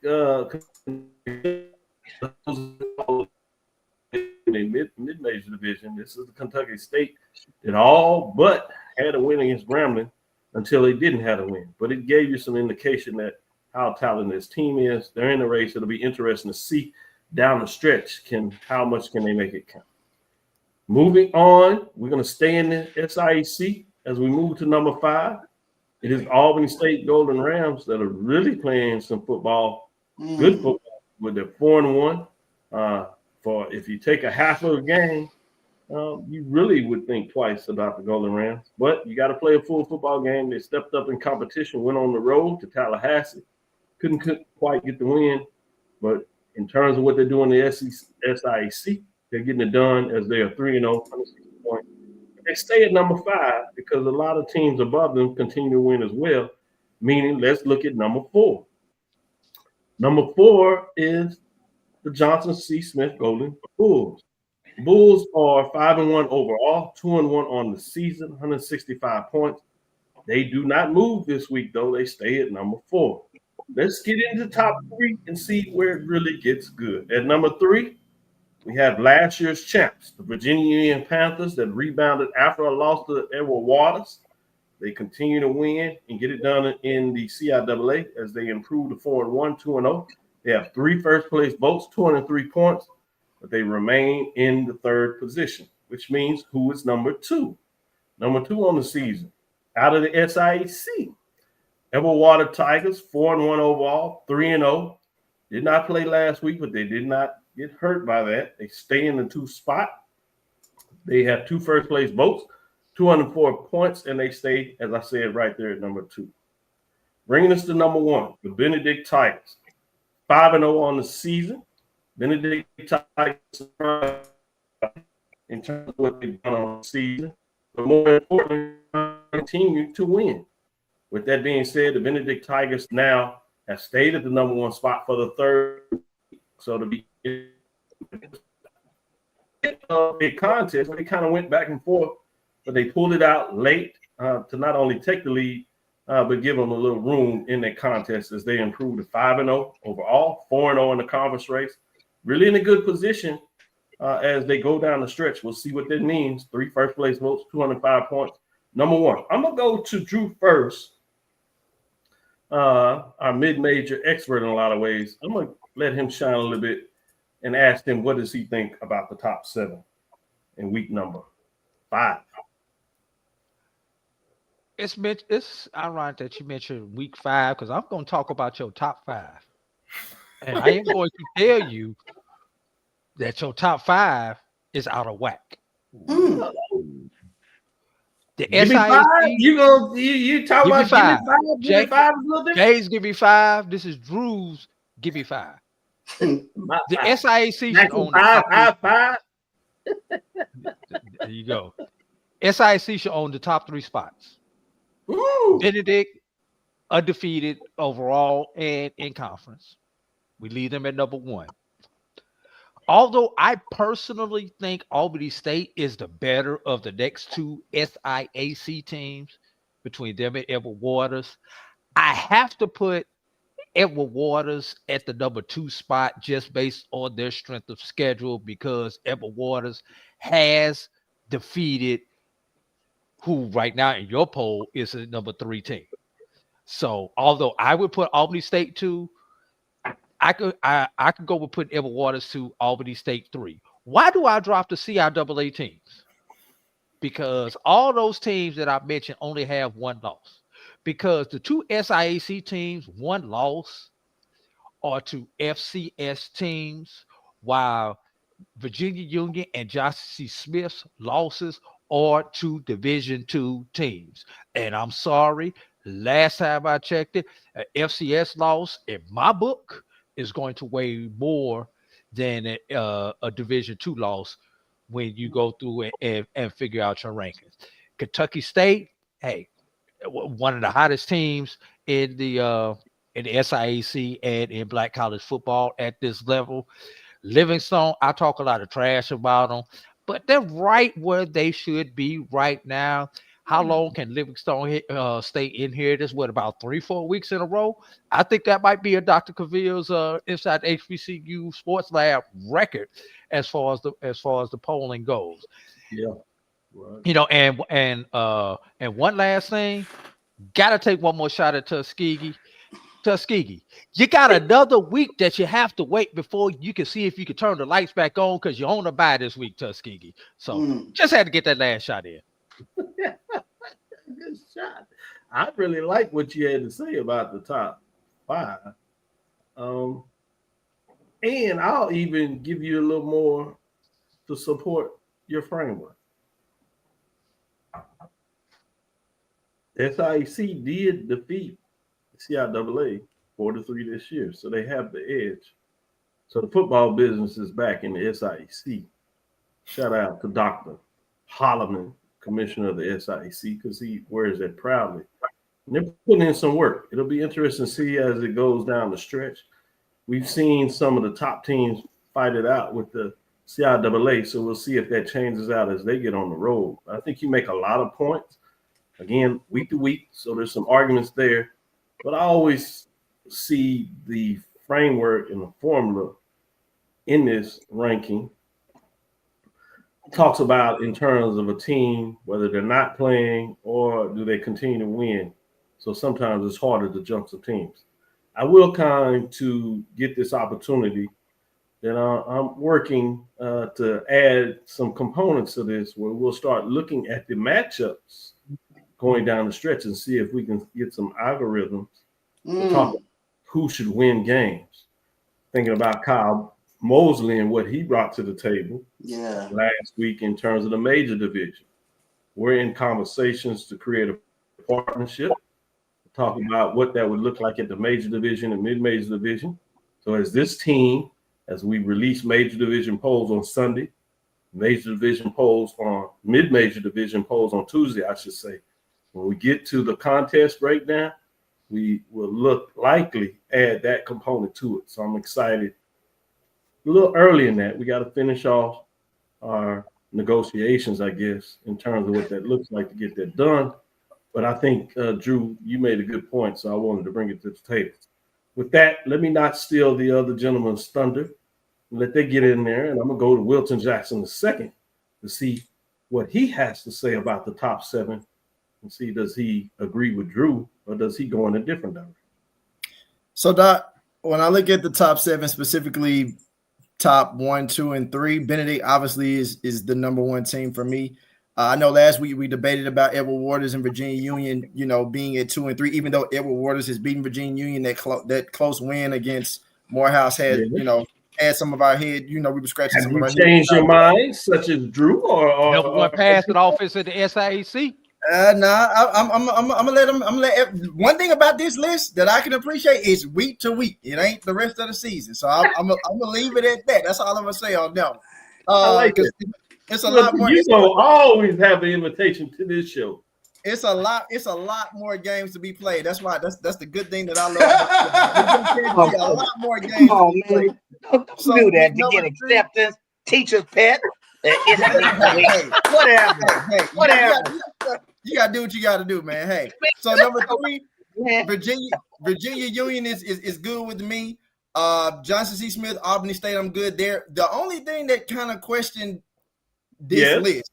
mid-major division. This is the Kentucky State that all but had a win against Grambling until they didn't have a win. But it gave you some indication that how talented this team is. They're in the race. It'll be interesting to see down the stretch how much can they make it count. Moving on, we're going to stay in the SIAC. As we move to number 5, it is Albany State Golden Rams that are really playing some football, good football, with their 4-1. For if you take a half of a game, you really would think twice about the Golden Rams. But you got to play a full football game. They stepped up in competition, went on the road to Tallahassee, couldn't quite get the win. But in terms of what they're doing in the SIAC, they're getting it done as they are 3-0, 160 points. They stay at number 5 because a lot of teams above them continue to win as well, meaning let's look at number 4. Number 4 is the Johnson C. Smith Golden Bulls. Bulls are 5-1 overall, 2-1 on the season, 165 points. They do not move this week, though. They stay at number 4. Let's get into the top 3 and see where it really gets good. At number 3, we have last year's champs, the Virginia Union Panthers, that rebounded after a loss to Edward Waters. They continue to win and get it done in the CIAA as they improve to 4-1, 2-0. They have 3 first-place votes, 203 points, but they remain in the 3rd position, which means who is number 2? Number 2 on the season, out of the SIAC, Edward Water Tigers, 4-1 overall, 3-0. Did not play last week, but they did not get hurt by that. They stay in the 2 spot. They have 2 first-place votes, 204 points, and they stay, as I said, right there at number 2. Bringing us to number 1, the Benedict Tigers, 5-0 on the season. Benedict Tigers, in terms of what they've done on the season, but more importantly, continue to win. With that being said, the Benedict Tigers now have stayed at the number 1 spot for the 3rd. So to be a contest, they kind of went back and forth, but they pulled it out late to not only take the lead, but give them a little room in their contest as they improved to 5-0 overall, 4-0 in the conference race. Really in a good position as they go down the stretch. We'll see what that means. 3 first-place votes, 205 points. Number 1, I'm going to go to Drew first, our mid-major expert in a lot of ways. I'm going to let him shine a little bit and ask him what does he think about the top 7 in week number 5. It's ironic that you mentioned week 5 because I'm going to talk about your top 5. And I am going to tell you that your top 5 is out of whack. The SIAC, you talk about give me 5 a little bit. Jay's give me 5. This is Drew's give me 5. The SIAC should own the top 3. There you go. SIAC should own the top 3 spots. Ooh. Benedict, undefeated overall and in conference. We leave them at number 1. Although I personally think Albany State is the better of the next 2 SIAC teams between them and Edward Waters, I have to put Edward Waters at the number 2 spot just based on their strength of schedule because Edward Waters has defeated who right now in your poll is a number 3 team. So although I would put Albany State 2, I could go with putting Edward Waters 2, Albany State 3. Why do I drop the CIAA teams? Because all those teams that I mentioned only have one loss. Because the two SIAC teams, one loss, are to FCS teams, while Virginia Union and Johnson C. Smith's losses are to Division II teams. And I'm sorry, last time I checked it, an FCS loss in my book is going to weigh more than a Division II loss when you go through and figure out your rankings. Kentucky State, hey, one of the hottest teams in the SIAC and in black college football at this level. Livingstone, I talk a lot of trash about them, but they're right where they should be right now. How long can Livingstone stay in here? This what, about 3-4 weeks in a row? I think that might be a Dr. Cavill's Inside HBCU Sports Lab record as far as the polling goes. Yeah, right. You know, and one last thing, gotta take one more shot at Tuskegee. You got another week that you have to wait before you can see if you can turn the lights back on, because you're on a bye this week, Tuskegee. So just had to get that last shot in. Good shot. I really like what you had to say about the top 5. And I'll even give you a little more to support your framework. SIAC did defeat CIAA 4-3 this year, so they have the edge. So the football business is back in the SIAC. Shout out to Dr. Holloman, commissioner of the SIAC, because he wears that proudly. And they're putting in some work. It'll be interesting to see as it goes down the stretch. We've seen some of the top teams fight it out with the CIAA, so we'll see if that changes out as they get on the road. I think you make a lot of points, again, week to week, so there's some arguments there. But I always see the framework and the formula in this ranking talks about in terms of a team, whether they're not playing or do they continue to win. So sometimes it's harder to jump some teams. I will kind to get this opportunity that I'm working to add some components to this where we'll start looking at the matchups going down the stretch and see if we can get some algorithms to talk about who should win games. Thinking about Kyle Mosley and what he brought to the table last week in terms of the major division. We're in conversations to create a partnership, talking about what that would look like at the major division and mid-major division. So as this team, as we release major division polls on Sunday, major division polls on mid-major division polls on Tuesday, I should say. When we get to the contest breakdown, we will look likely add that component to it. So I'm excited. A little early in that, we got to finish off our negotiations, I guess, in terms of what that looks like to get that done. But I think, Drew, you made a good point, so I wanted to bring it to the table. With that, let me not steal the other gentleman's thunder. Let they get in there, and I'm going to go to Wilton Jackson II to see what he has to say about the top 7 and see does he agree with Drew or does he go in a different direction. So, Doc, when I look at the top 7, specifically top 1, 2, and 3, Benedict obviously is the number 1 team for me. I know last week we debated about Edward Waters and Virginia Union, being at 2 and 3, even though Edward Waters has beaten Virginia Union, that close win against Morehouse had, had some of our head, we were scratching some of our head. Have you changed your mind, such as Drew, or number 1 pass in offense at the SIAC? I'm gonna let them. I'm gonna let one thing about this list that I can appreciate is week to week. It ain't the rest of the season, so I'm gonna leave it at that. That's all I'm gonna say on that. I like it. It's a lot more. You don't always have an invitation to this show. It's a lot more games to be played. That's why that's the good thing that I love. A lot more games. Come on, man. Don't do that to get acceptance. Teacher's pet. Whatever. You gotta do what you gotta do, man. Hey, so number 3, Virginia Union is good with me. Johnson C. Smith, Albany State, I'm good there. The only thing that kind of questioned this list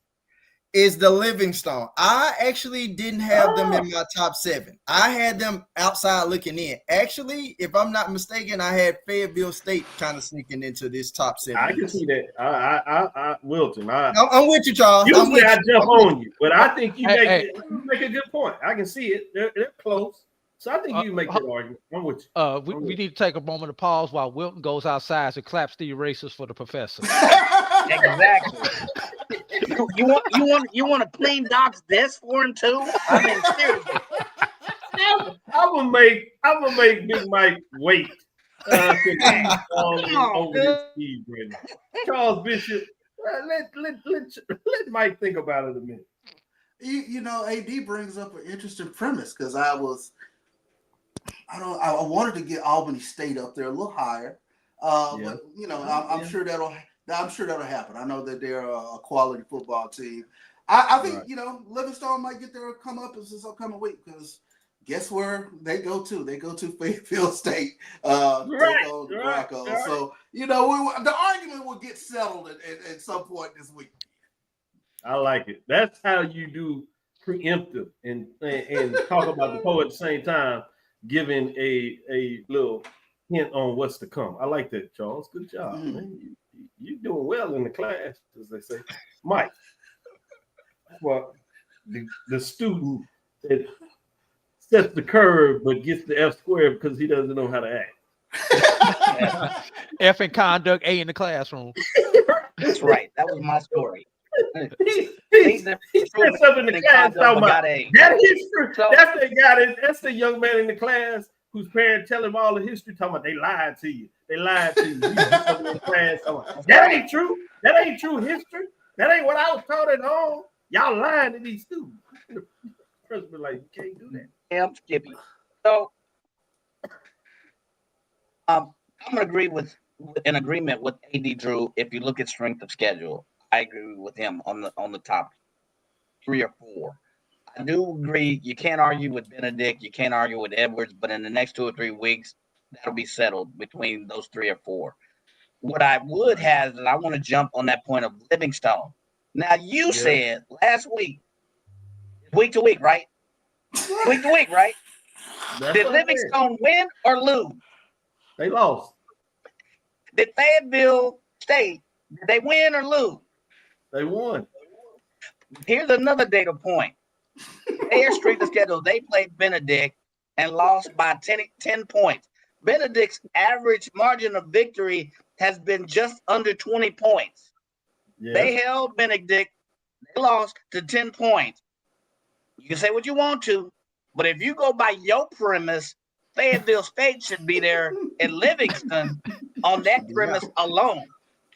is the Livingstone. I actually didn't have them in my top 7. I had them outside looking in. Actually, if I'm not mistaken, I had Fayetteville State kind of sneaking into this top 7. I can see that. Wilton. I'm with you, Charles. Usually I jump on you, but I think you make a good point. I can see it. They're close. So I think you make that argument. I'm with you. We need to take a moment to pause while Wilton goes outside and claps the erasers for the professor. Exactly. You want to clean Doc's desk for him too? I mean, seriously. I'm gonna make Big Mike wait. Over his speed, Brandon. Charles Bishop, let Mike think about it a minute. You know, AD brings up an interesting premise because I wanted to get Albany State up there a little higher, but you know, I'm sure that'll happen. I know that they're a quality football team. I think you know Livingstone might get their come up this upcoming week because guess where they go to? They go to Fayetteville State. So you know the argument will get settled at some point this week. I like it. That's how you do preemptive and talk about the poet at the same time, giving a little hint on what's to come. I like that, Charles. Good job, man. You're doing well in the class, as they say. Mike, well, the student that sets the curve but gets the F squared because he doesn't know how to act. F in conduct, A in the classroom. That's right. That was my story. He sets up in the class talking about that history. That's the young man in the class whose parents tell him all the history, talking about they lied to you. They lied to you. That ain't true. That ain't true history. That ain't what I was taught at home. Y'all lying to these students. The principal like, you can't do that. Damn Skippy. So I'm gonna agree in agreement with AD Drew. If you look at strength of schedule, I agree with him on the top 3 or 4. I do agree. You can't argue with Benedict. You can't argue with Edwards. But in the next 2 or 3 weeks, that'll be settled between those 3 or 4. What I would have, and I want to jump on that point of Livingstone. Now, you said last week, week to week, right? Week to week, right? Did Livingstone win or lose? They lost. Did Fayetteville State, did they win or lose? They won. Here's another data point. Their strength of schedule, they played Benedict and lost by 10 points. Benedict's average margin of victory has been just under 20 points. Yes. They held Benedict. They lost to 10 points. You can say what you want to, but if you go by your premise, Fayetteville State should be there in Livingston on that premise alone.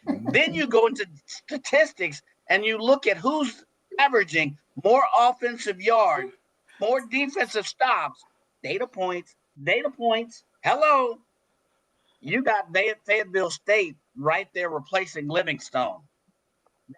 Then you go into statistics and you look at who's averaging more offensive yards, more defensive stops, data points. Hello. You got Fayetteville State right there replacing Livingstone.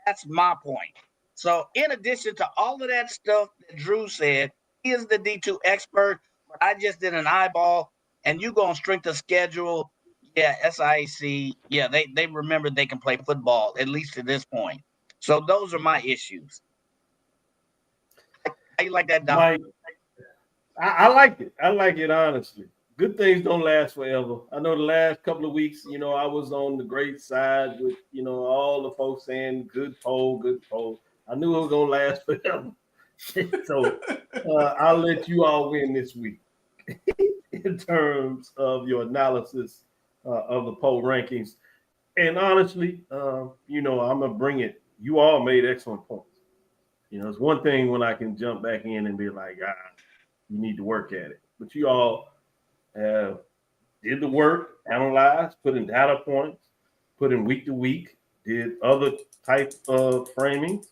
That's my point. So in addition to all of that stuff that Drew said, he is the D2 expert, but I just did an eyeball, and you go on strength of schedule. Yeah, SIAC, yeah, they remember they can play football, at least to this point. So those are my issues. How you like that, Doc? I like it. I like it, honestly. Good things don't last forever. I know the last couple of weeks, you know, I was on the great side with, you know, all the folks saying good poll. I knew it was going to last forever. So I'll let you all win this week in terms of your analysis of the poll rankings. And honestly, you know, I'm going to bring it. You all made excellent points. You know, it's one thing when I can jump back in and be like, you need to work at it. But you all did the work, analyzed, put in data points, put in week to week, did other type of framings.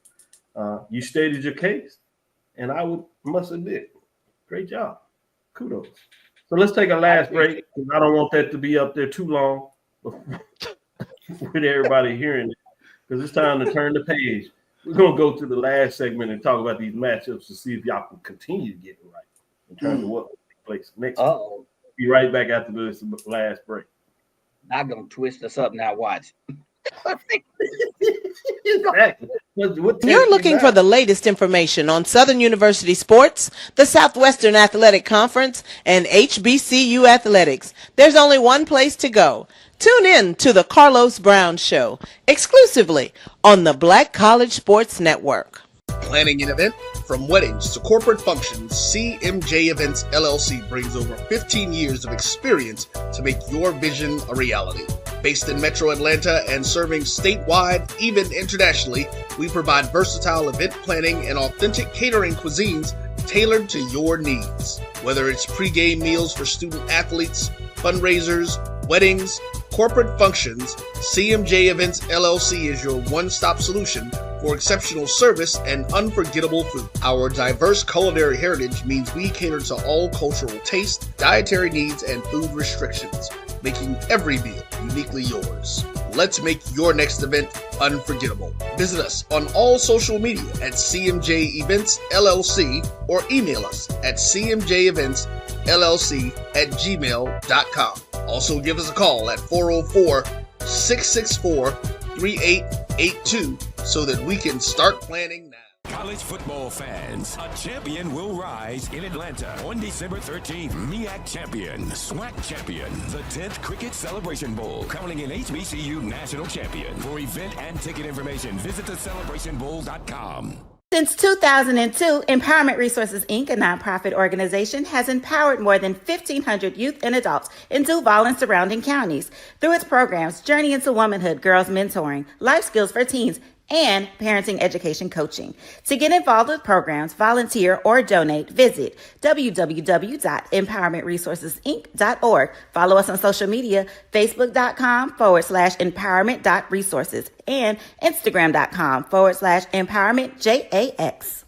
You stated your case, and I must admit, great job. Kudos. So let's take a last break, because I don't want that to be up there too long with everybody hearing it, because it's time to turn the page. We're going to go to the last segment and talk about these matchups to see if y'all can continue to get it right in terms of what will take place next. Be right back after this last break. I'm going to twist us up now. Watch. Exactly. You're looking for the latest information on Southern University sports, the Southwestern Athletic Conference, and HBCU athletics. There's only one place to go. Tune in to the Carlos Brown Show, exclusively on the Black College Sports Network. Planning an event? From weddings to corporate functions, CMJ Events LLC brings over 15 years of experience to make your vision a reality. Based in Metro Atlanta and serving statewide, even internationally, we provide versatile event planning and authentic catering cuisines tailored to your needs. Whether it's pre-game meals for student athletes, fundraisers, weddings, corporate functions, CMJ Events LLC is your one-stop solution for exceptional service and unforgettable food. Our diverse culinary heritage means we cater to all cultural tastes, dietary needs, and food restrictions, making every meal uniquely yours. Let's make your next event unforgettable. Visit us on all social media at CMJ Events LLC or email us at cmjeventsllc@gmail.com. Also give us a call at 404-664-3882 so that we can start planning now. College football fans, a champion will rise in Atlanta on December 13th. MEAC champion, SWAC champion, the 10th Cricket Celebration Bowl, crowning an HBCU national champion. For event and ticket information, visit thecelebrationbowl.com. Since 2002, Empowerment Resources, Inc., a nonprofit organization, has empowered more than 1,500 youth and adults in Duval and surrounding counties. Through its programs, Journey into Womanhood, Girls Mentoring, Life Skills for Teens, and parenting education coaching. To get involved with programs, volunteer, or donate, visit www.empowermentresourcesinc.org. Follow us on social media, facebook.com/empowerment.resources and instagram.com/empowermentjax.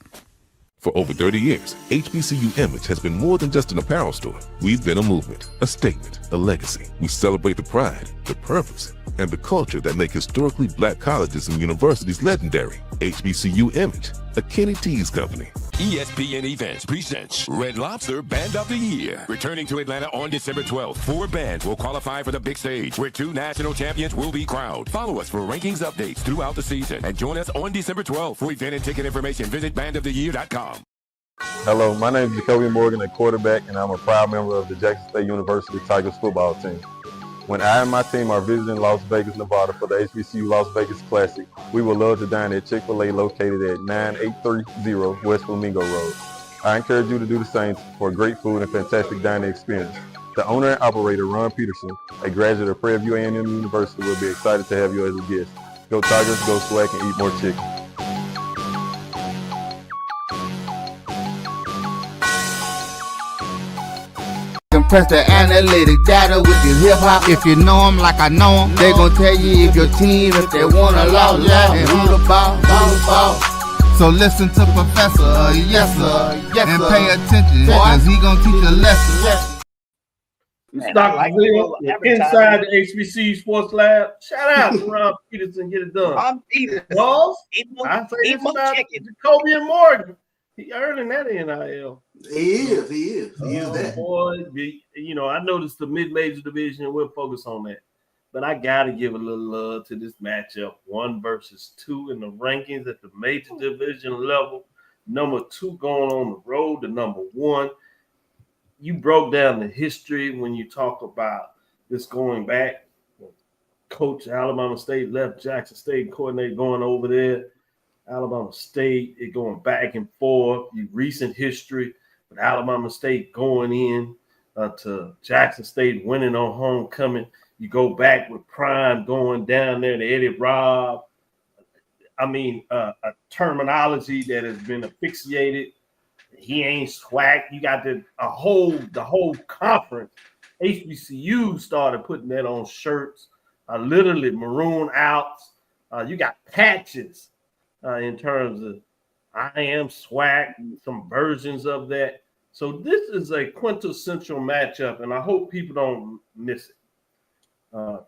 For over 30 years, HBCU Image has been more than just an apparel store. We've been a movement, a statement, a legacy. We celebrate the pride, the purpose, and the culture that make historically black colleges and universities legendary. HBCU Image, a Kenny T's company. ESPN Events presents Red Lobster Band of the Year. Returning to Atlanta on December 12th, 4 bands will qualify for the big stage, where 2 national champions will be crowned. Follow us for rankings updates throughout the season, and join us on December 12th. For event and ticket information, visit bandoftheyear.com. Hello, my name is Jacoby Morgan, a quarterback, and I'm a proud member of the Jackson State University Tigers football team. When I and my team are visiting Las Vegas, Nevada for the HBCU Las Vegas Classic, we would love to dine at Chick-fil-A located at 9830 West Flamingo Road. I encourage you to do the same for great food and fantastic dining experience. The owner and operator, Ron Peterson, a graduate of Prairie View A&M University, will be excited to have you as a guest. Go Tigers, go SWAC, and eat more chicken. Compress the analytic data with your hip hop. If you know them like I know them, they gon' tell you if your team, if they wanna lose, and who the ball. So listen to Professor, yes sir, and pay attention, cause he gon' teach a lesson. Man, Dr. Cavil, inside the HBCU Sports Lab. Shout out to Ron Peterson, get it done. Ron Peterson. Balls? I say this about Jacoby and Morgan. He earning that NIL. He is that. Boy, you know, I noticed the mid-major division, and we'll focus on that. But I got to give a little love to this matchup, 1 versus 2 in the rankings at the major division level. Number 2 going on the road to number 1. You broke down the history when you talk about this going back. Coach Alabama State left Jackson State, coordinator going over there. Alabama State, it going back and forth. Recent history with Alabama State going in to Jackson State, winning on homecoming. You go back with Prime going down there to Eddie Robb. I mean, a terminology that has been asphyxiated. He ain't SWAC. You got the whole conference. HBCU started putting that on shirts, literally maroon outs. You got patches. In terms of I am SWAC, some versions of that. So this is a quintessential matchup, and I hope people don't miss it.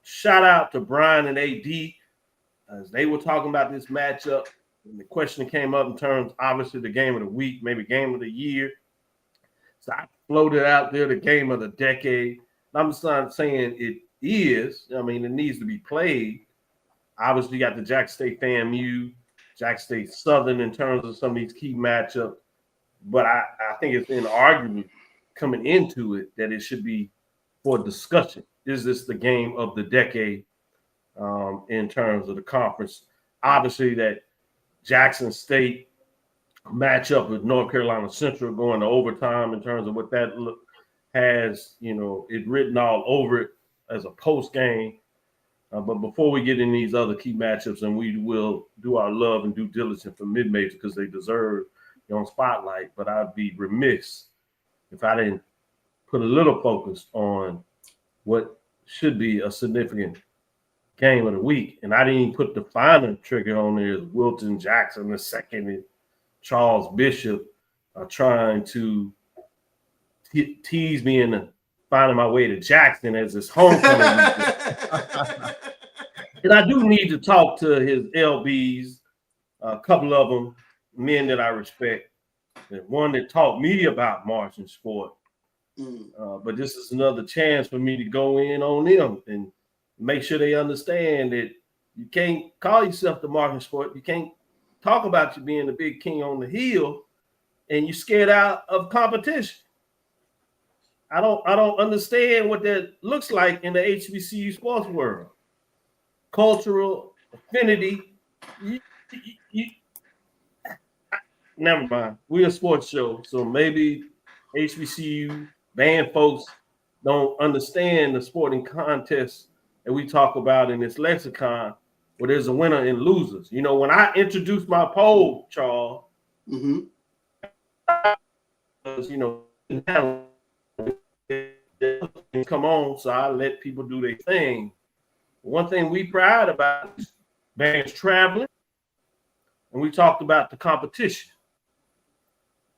Shout out to Brian and AD as they were talking about this matchup. And the question came up in terms, obviously, the game of the week, maybe game of the year. So I floated out there the game of the decade. I'm just not saying it is. I mean, it needs to be played. Obviously, you got the Jack State FAMU, Jack State Southern in terms of some of these key matchups. But I think it's an argument coming into it that it should be for discussion. Is this the game of the decade in terms of the conference? Obviously, that Jackson State matchup with North Carolina Central going to overtime in terms of what that has, it written all over it as a post game. But before we get in these other key matchups, and we will do our love and due diligence for mid-major because they deserve on spotlight, but I'd be remiss if I didn't put a little focus on what should be a significant game of the week. And I didn't even put the final trigger on there as Wilton Jackson II and Charles Bishop are trying to tease me into finding my way to Jackson as his homecoming. And I do need to talk to his LBs, a couple of them, men that I respect, and one that taught me about marching sport. But this is another chance for me to go in on them and make sure they understand that you can't call yourself the marching sport. You can't talk about you being the big king on the hill and you're scared out of competition. I don't understand what that looks like in the HBCU sports world. Cultural affinity. Never mind. We're a sports show, so maybe HBCU band folks don't understand the sporting contest that we talk about in this lexicon, where there's a winner and losers. When I introduced my poll, Charles, come on, so I let people do their thing. One thing we pride about is bands traveling, and we talked about the competition.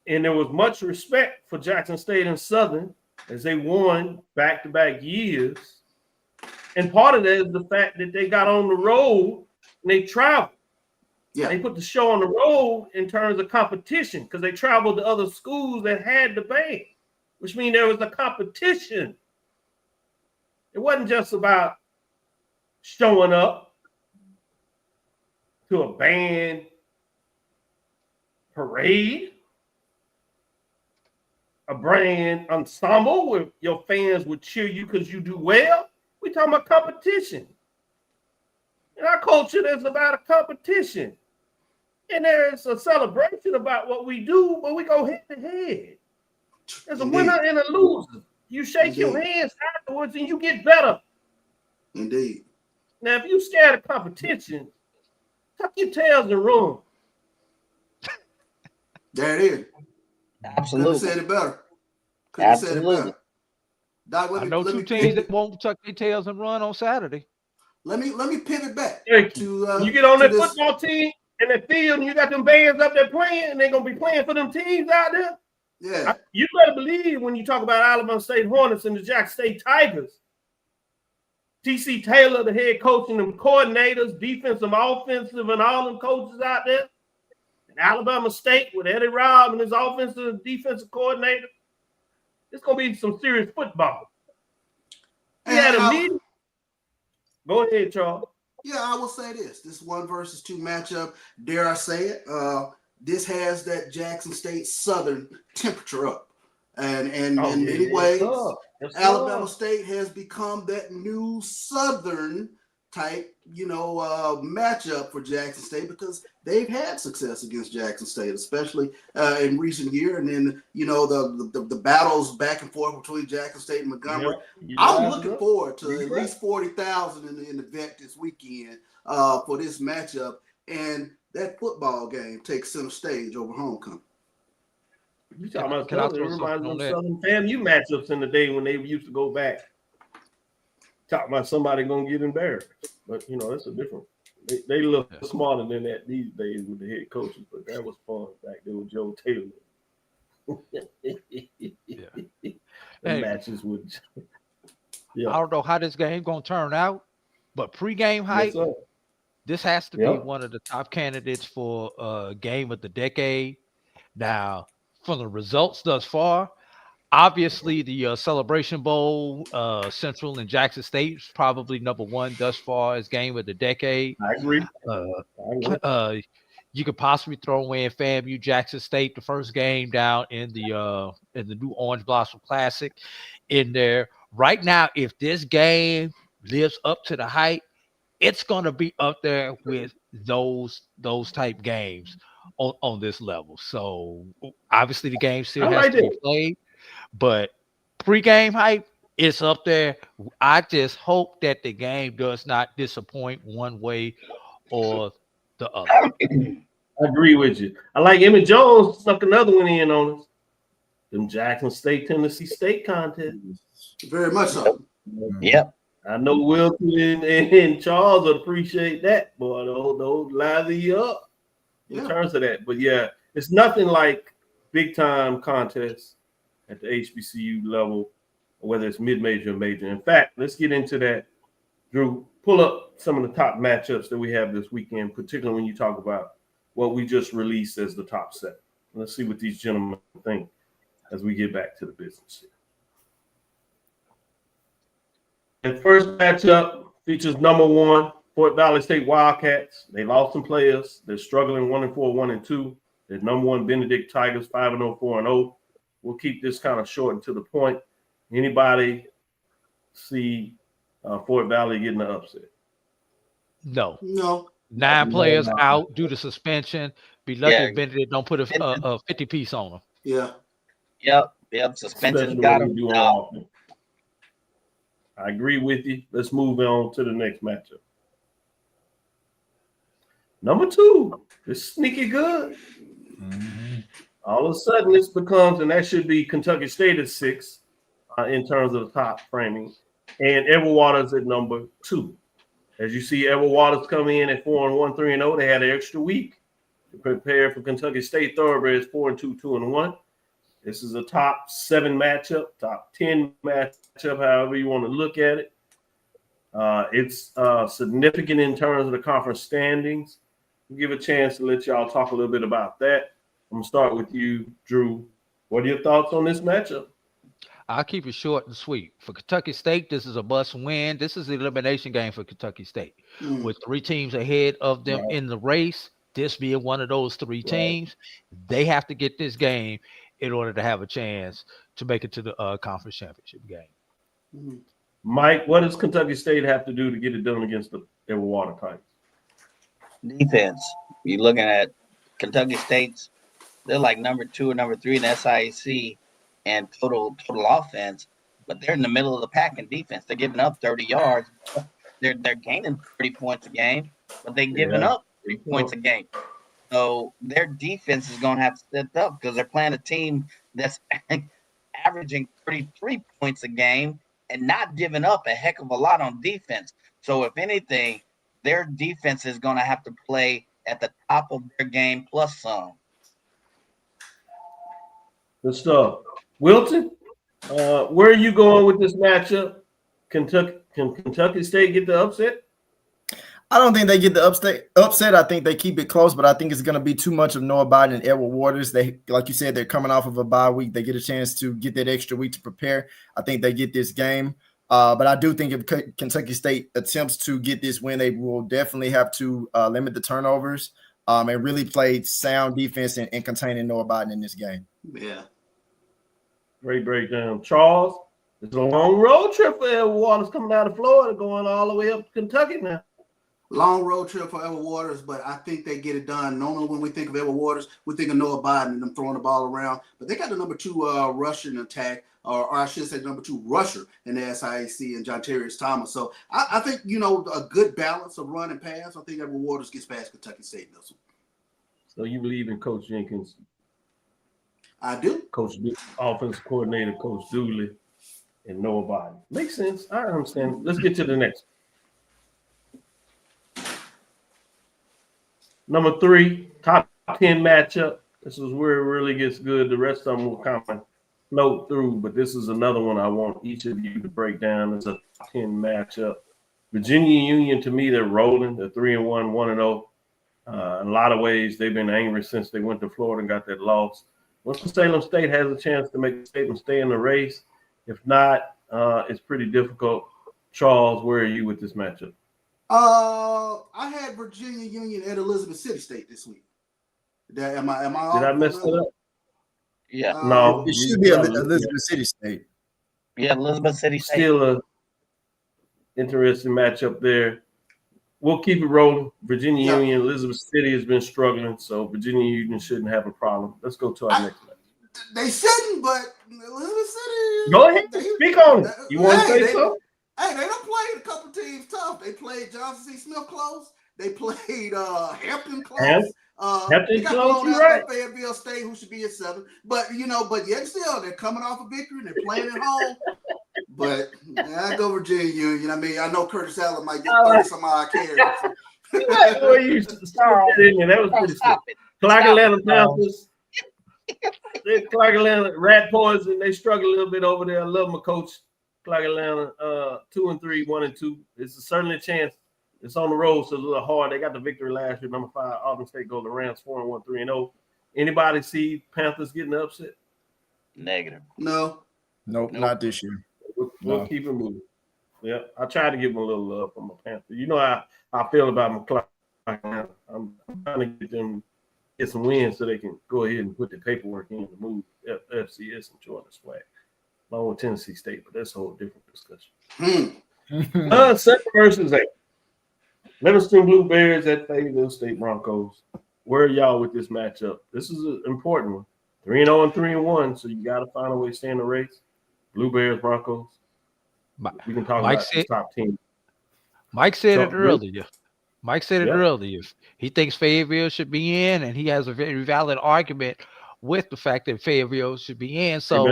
And there was much respect for Jackson State and Southern as they won back-to-back years. And part of that is the fact that they got on the road and they traveled. Yeah. They put the show on the road in terms of competition because they traveled to other schools that had the band, which means there was a competition. It wasn't just about showing up to a band parade, a brand ensemble where your fans would cheer you because you do well. We talking about competition. In our culture, there's about a competition. And there's a celebration about what we do, but we go head to head. There's a winner and a loser. You shake your hands afterwards and you get better. Indeed. Now, if you scared of competition, tuck your tails and run. There it is. Absolutely. Couldn't have said it better. Absolutely. Doc, I know two teams that won't tuck their tails and run on Saturday. Let me pivot back. To you get on that football team in that field and you got them bands up there playing and they're gonna be playing for them teams out there. Yeah. You better believe when you talk about Alabama State Hornets and the Jackson State Tigers. TC Taylor, the head coach, and them coordinators, defensive, offensive, and all them coaches out there. And Alabama State with Eddie Robb and his offensive and defensive coordinator. It's going to be some serious football. He had a meeting. Go ahead, Charles. Yeah, I will say this. This 1 versus 2 matchup, dare I say it, this has that Jackson State Southern temperature up. And in many ways, Alabama State has become that new Southern type, matchup for Jackson State because they've had success against Jackson State, especially in recent year. And then, the battles back and forth between Jackson State and Montgomery. Yep. I'm looking forward to at least 40,000 in the vet this weekend for this matchup. And that football game takes center stage over homecoming. You talking about Southern? It reminds me of Southern FAMU matchups in the day when they used to go back. Talking about somebody gonna get embarrassed, but that's a different. They look smarter than that these days with the head coaches, but that was fun back there with Joe Taylor. Matches with. I don't know how this game gonna turn out, but pregame hype. Yes, this has to be one of the top candidates for game of the decade. Now, from the results thus far, Obviously, the Celebration Bowl, Central and Jackson State is probably number one thus far as game of the decade. I agree. You could possibly throw in FAMU Jackson State, the first game down in the New Orange Blossom Classic in there. Right now, if this game lives up to the hype, it's gonna be up there with those type games on this level. So obviously the game still has to be played, but pre-game hype, it's up there. I just hope that the game does not disappoint one way or the other. I agree with you. I like Emmett Jones snuck another one in on us. Them Jackson State, Tennessee State contest. Very much so. Yep. I know Wilton and Charles would appreciate that, boy. Those lather you up in terms of that. But yeah, it's nothing like big time contests at the HBCU level, whether it's mid-major or major. In fact, let's get into that. Drew, pull up some of the top matchups that we have this weekend, particularly when you talk about what we just released as the top 7. Let's see what these gentlemen think as we get back to the business here. The first matchup features number 1, Fort Valley State Wildcats. They lost some players. They're struggling 1-4, 1-2. They're number 1 Benedict Tigers, 5-0, 4-0. We'll keep this kind of short and to the point. Anybody see Fort Valley getting an upset? No. 9 No. players out due to suspension. Be lucky if Benedict don't put a 50 piece on them. Yeah. Yep. Suspension got him. I agree with you. Let's move on to the next matchup. Number 2, it's sneaky good. All of a sudden, this becomes, and that should be Kentucky State at 6 in terms of the top framing, and Edward Waters at number 2. As you see, Edward Waters come in at 4-1, 3-0. They had an extra week to prepare for Kentucky State Thoroughbreds 4-2, 2-1. This is a top 7 matchup, top 10 matchup, however you want to look at it. It's significant in terms of the conference standings. We'll give a chance to let y'all talk a little bit about that. I'm going to start with you, Drew. What are your thoughts on this matchup? I'll keep it short and sweet. For Kentucky State, this is a must win. This is the elimination game for Kentucky State. With 3 teams ahead of them in the race, this being one of those 3 teams, they have to get this game in order to have a chance to make it to the conference championship game. Mike, what does Kentucky State have to do to get it done against the Edward Water Tigers? Defense. You're looking at Kentucky State's, they're like number 2 or number 3 in SIAC and total offense, but they're in the middle of the pack in defense. They're giving up 30 yards. They're gaining 30 points a game, but they're giving up 30 points a game. So their defense is going to have to step up because they're playing a team that's averaging 33 points a game and not giving up a heck of a lot on defense. So if anything, their defense is going to have to play at the top of their game plus some. Good stuff. Wilton, where are you going with this matchup? Can Kentucky State get the upset? I don't think they get the upset. I think they keep it close, but I think it's going to be too much of Noah Biden and Edward Waters. They, like you said, they're coming off of a bye week. They get a chance to get that extra week to prepare. I think they get this game. But I do think if Kentucky State attempts to get this win, they will definitely have to limit the turnovers and really play sound defense and containing Noah Biden in this game. Yeah. Great breakdown. Charles, it's a long road trip for Edward Waters coming out of Florida, going all the way up to Kentucky now. Long road trip for Edward Waters, but I think they get it done. Normally when we think of Edward Waters, we think of Noah Biden and them throwing the ball around. But they got the number 2 rushing attack, or I should say number 2 rusher in the SIAC and John Terrius Thomas. So I think, a good balance of run and pass. I think Edward Waters gets past Kentucky State in this one. So you believe in Coach Jenkins? I do. Coach offensive coordinator, Coach Dooley, and Noah Biden. Makes sense. I understand. Let's get to the next one. Number 3, top 10 matchup. This is where it really gets good. The rest of them will kind of float through, but this is another one I want each of you to break down. It's a top 10 matchup. Virginia Union, to me, they're rolling. They're 3-1, 1-0. In a lot of ways, they've been angry since they went to Florida and got that loss. Winston-Salem State has a chance to make a statement, stay in the race. If not, it's pretty difficult. Charles, where are you with this matchup? I had Virginia Union at Elizabeth City State this week. Am I off? Did I mess that up? Yeah. No. It should be Elizabeth City State. Yeah, Elizabeth City State. Still a interesting matchup there. We'll keep it rolling. Virginia Union, Elizabeth City has been struggling, so Virginia Union shouldn't have a problem. Let's go to our next match. They shouldn't, but Elizabeth City. Go ahead, speak on it. You want to say so? Hey, they done played a couple teams tough. They played Johnson C. Smith close. They played Hampton close. Hampton close, you're right. Fayetteville State, who should be at 7. But yet still, they're coming off a victory and they're playing at home. But I go Virginia Union. I mean, I know Curtis Allen might get 30 some odd carries. That was pretty sick. Clark Atlanta Panthers. Clark Atlanta Rat Poison. They struggle a little bit over there. I love my coach. Clark Atlanta 2-3, 1-2. It's certainly a chance. It's on the road, so it's a little hard. They got the victory last year. Number 5, Auburn State goes to Rams 4-1, 3-0. Anybody see Panthers getting upset? Negative. No. Nope, not this year. We'll keep it moving. Yeah, I try to give them a little love from my Panthers. You know how I feel about my Clark. I'm trying to get them get some wins so they can go ahead and put the paperwork in to move FCS and join the swag. Along with Tennessee State, but that's a whole different discussion. 7th versus 8. Livingston Blue Bears at Fayetteville State Broncos. Where are y'all with this matchup? This is an important one. 3-0 and 3-1, so you got to find a way to stay in the race. Blue Bears, Broncos. We can talk about the top team. Mike said it earlier. Mike said it earlier. He thinks Fayetteville should be in, and he has a very valid argument with the fact that Fayetteville should be in. So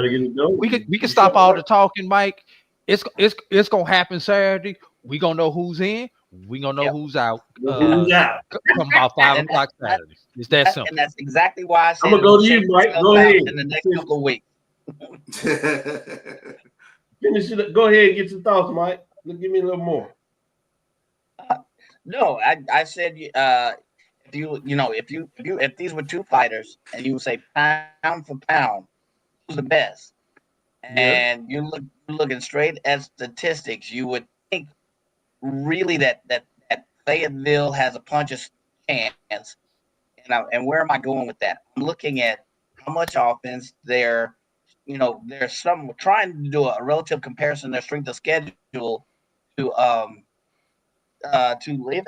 we can stop all the talking, Mike. It's gonna happen Saturday. We gonna know who's in. We gonna know who's out. Come about 5 o'clock Saturday. It's that simple. And that's exactly why I said I'm gonna go to you, Mike. Go ahead. In the next couple of weeks. Finish it. Go ahead and get your thoughts, Mike. Give me a little more. No, I said if these were two fighters and you would say pound for pound, who's the best? And you're looking straight at statistics, you would think really that Fayetteville has a puncher's chance. And where am I going with that? I'm looking at how much offense they're trying to do a relative comparison, their strength of schedule to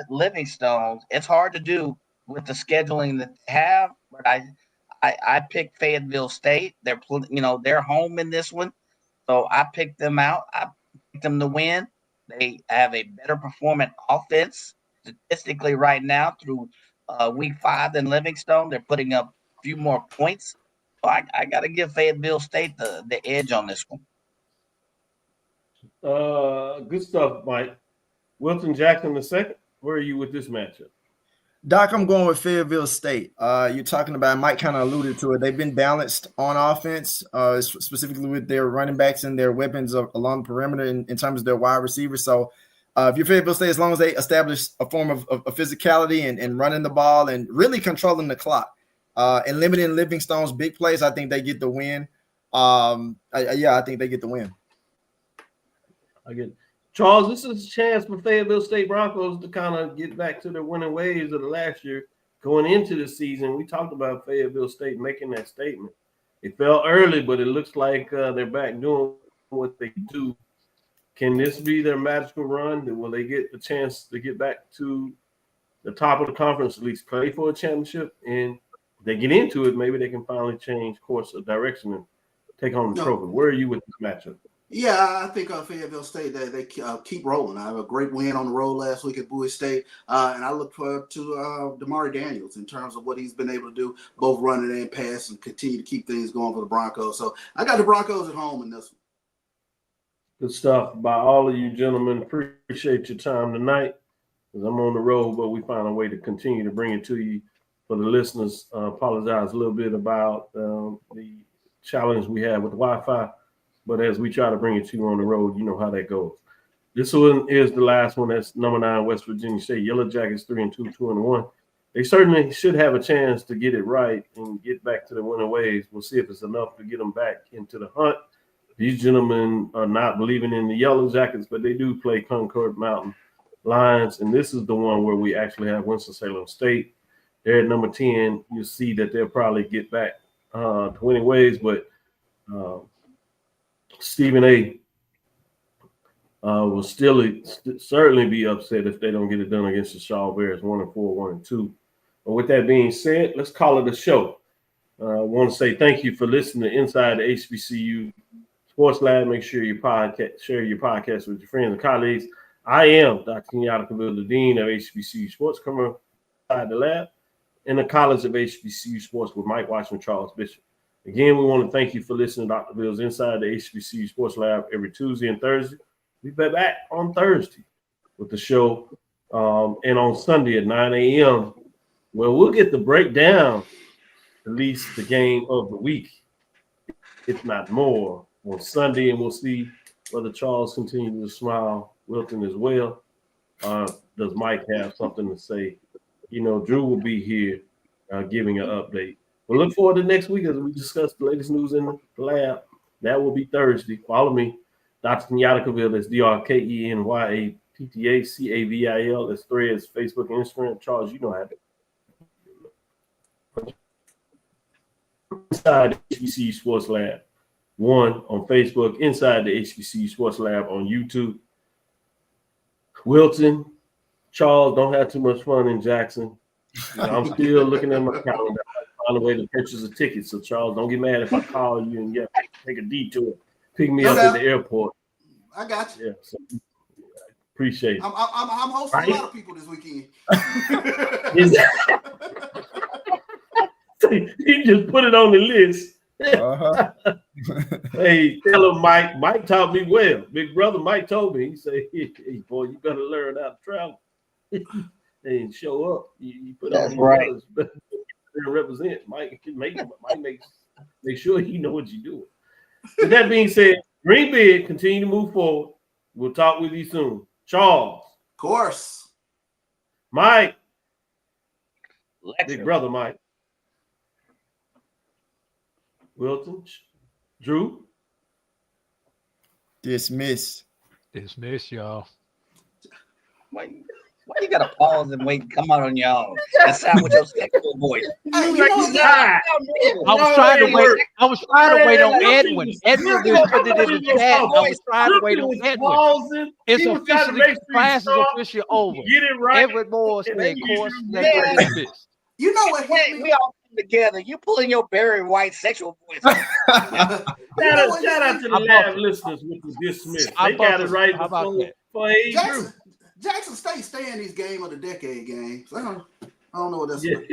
Livingstone. It's hard to do with the scheduling that they have, but I picked Fayetteville State. They're home in this one, so I picked them out. I picked them to win. They have a better performing offense statistically right now through week 5 than Livingstone. They're putting up a few more points. So I got to give Fayetteville State the edge on this one. Good stuff, Mike. Wilton Jackson II, where are you with this matchup? Doc, I'm going with Fayetteville State. You're talking about, Mike kind of alluded to it. They've been balanced on offense, specifically with their running backs and their weapons along the perimeter in terms of their wide receivers. So if you're Fayetteville State, as long as they establish a form of physicality and running the ball and really controlling the clock and limiting Livingstone's big plays, I think they get the win. I think they get the win. I get it. Charles, this is a chance for Fayetteville State Broncos to kind of get back to their winning ways of the last year. Going into the season, we talked about Fayetteville State making that statement. It fell early, but it looks like they're back doing what they do. Can this be their magical run? Will they get the chance to get back to the top of the conference, at least play for a championship? And if they get into it, maybe they can finally change course of direction and take home the trophy. Where are you with this matchup? Yeah, I think Fayetteville State, they keep rolling. I have a great win on the road last week at Bowie State, and I look forward to Damari Daniels in terms of what he's been able to do, both running and pass, and continue to keep things going for the Broncos. So I got the Broncos at home in this one. Good stuff by all of you gentlemen. Appreciate your time tonight. Because I'm on the road, but we found a way to continue to bring it to you. For the listeners, apologize a little bit about the challenge we had with Wi-Fi. But as we try to bring it to you on the road, you know how that goes. This one is the last one. That's number 9, West Virginia State. Yellow Jackets 3-2, 2-1. they certainly should have a chance to get it right and get back to the winning ways. We'll see if it's enough to get them back into the hunt. These gentlemen are not believing in the Yellow Jackets, but they do play Concord Mountain Lions, and this is the one where we actually have Winston-Salem State. They're at number 10. You'll see that they'll probably get back to winning ways, but Stephen A. Will certainly be upset if they don't get it done against the Shaw Bears, 1-4, 1-2. But with that being said, let's call it a show. I want to say thank you for listening to Inside the HBCU Sports Lab. Make sure you share your podcast with your friends and colleagues. I am Dr. Kenyatta Cavil, the Dean of HBCU Sports, coming inside the lab in the College of HBCU Sports with Mike Watson and Charles Bishop. Again, we want to thank you for listening to Dr. Bill's Inside the HBCU Sports Lab every Tuesday and Thursday. We'll be back on Thursday with the show, and on Sunday at 9 a.m., where we'll get to break down at least the game of the week, if not more, on Sunday, and we'll see whether Charles continues to smile, Wilton as well. Does Mike have something to say? You know, Drew will be here giving an update. We'll look forward to next week as we discuss the latest news in the lab. That will be Thursday. Follow me, Dr. Kenyatta Cavil. That's DrKenyattaCavil. That's Threads, Facebook, and Instagram. Charles, you know how to. Inside the HBCU Sports Lab 1 on Facebook, Inside the HBCU Sports Lab on YouTube. Wilton, Charles, don't have too much fun in Jackson. You know, I'm still looking at my calendar. Find a way to purchase a ticket. So, Charles, don't get mad if I call you and take a detour. Pick me up at the airport. I got you. Yeah, so, appreciate it. I'm hosting a lot of people this weekend. He just put it on the list. Hey, tell him Mike. Mike taught me well. Big brother Mike told me. He said, "Hey, boy, you better learn how to travel and show up. You put That's on right. Represent. Mike can make sure you know what you're doing." With that being said, Green Big, continue to move forward. We'll talk with you soon. Charles. Of course. Mike. Lecture. Big brother Mike. Wilton. Drew. Dismiss, y'all. Why you gotta pause and wait and come out on your own? That sound with your sexual voice. I was trying to wait on Edwin. Edwin just put it in the chat. I was trying to wait on Edwin. It's officially, class is officially over. Get it right. Edward Moore said course dismissed. You know what? We all come together. You pulling your Barry White sexual voice. Shout out to the live listeners with the dismiss. They got it right for Jackson State stay in these game of the decade games. I don't know what that's about.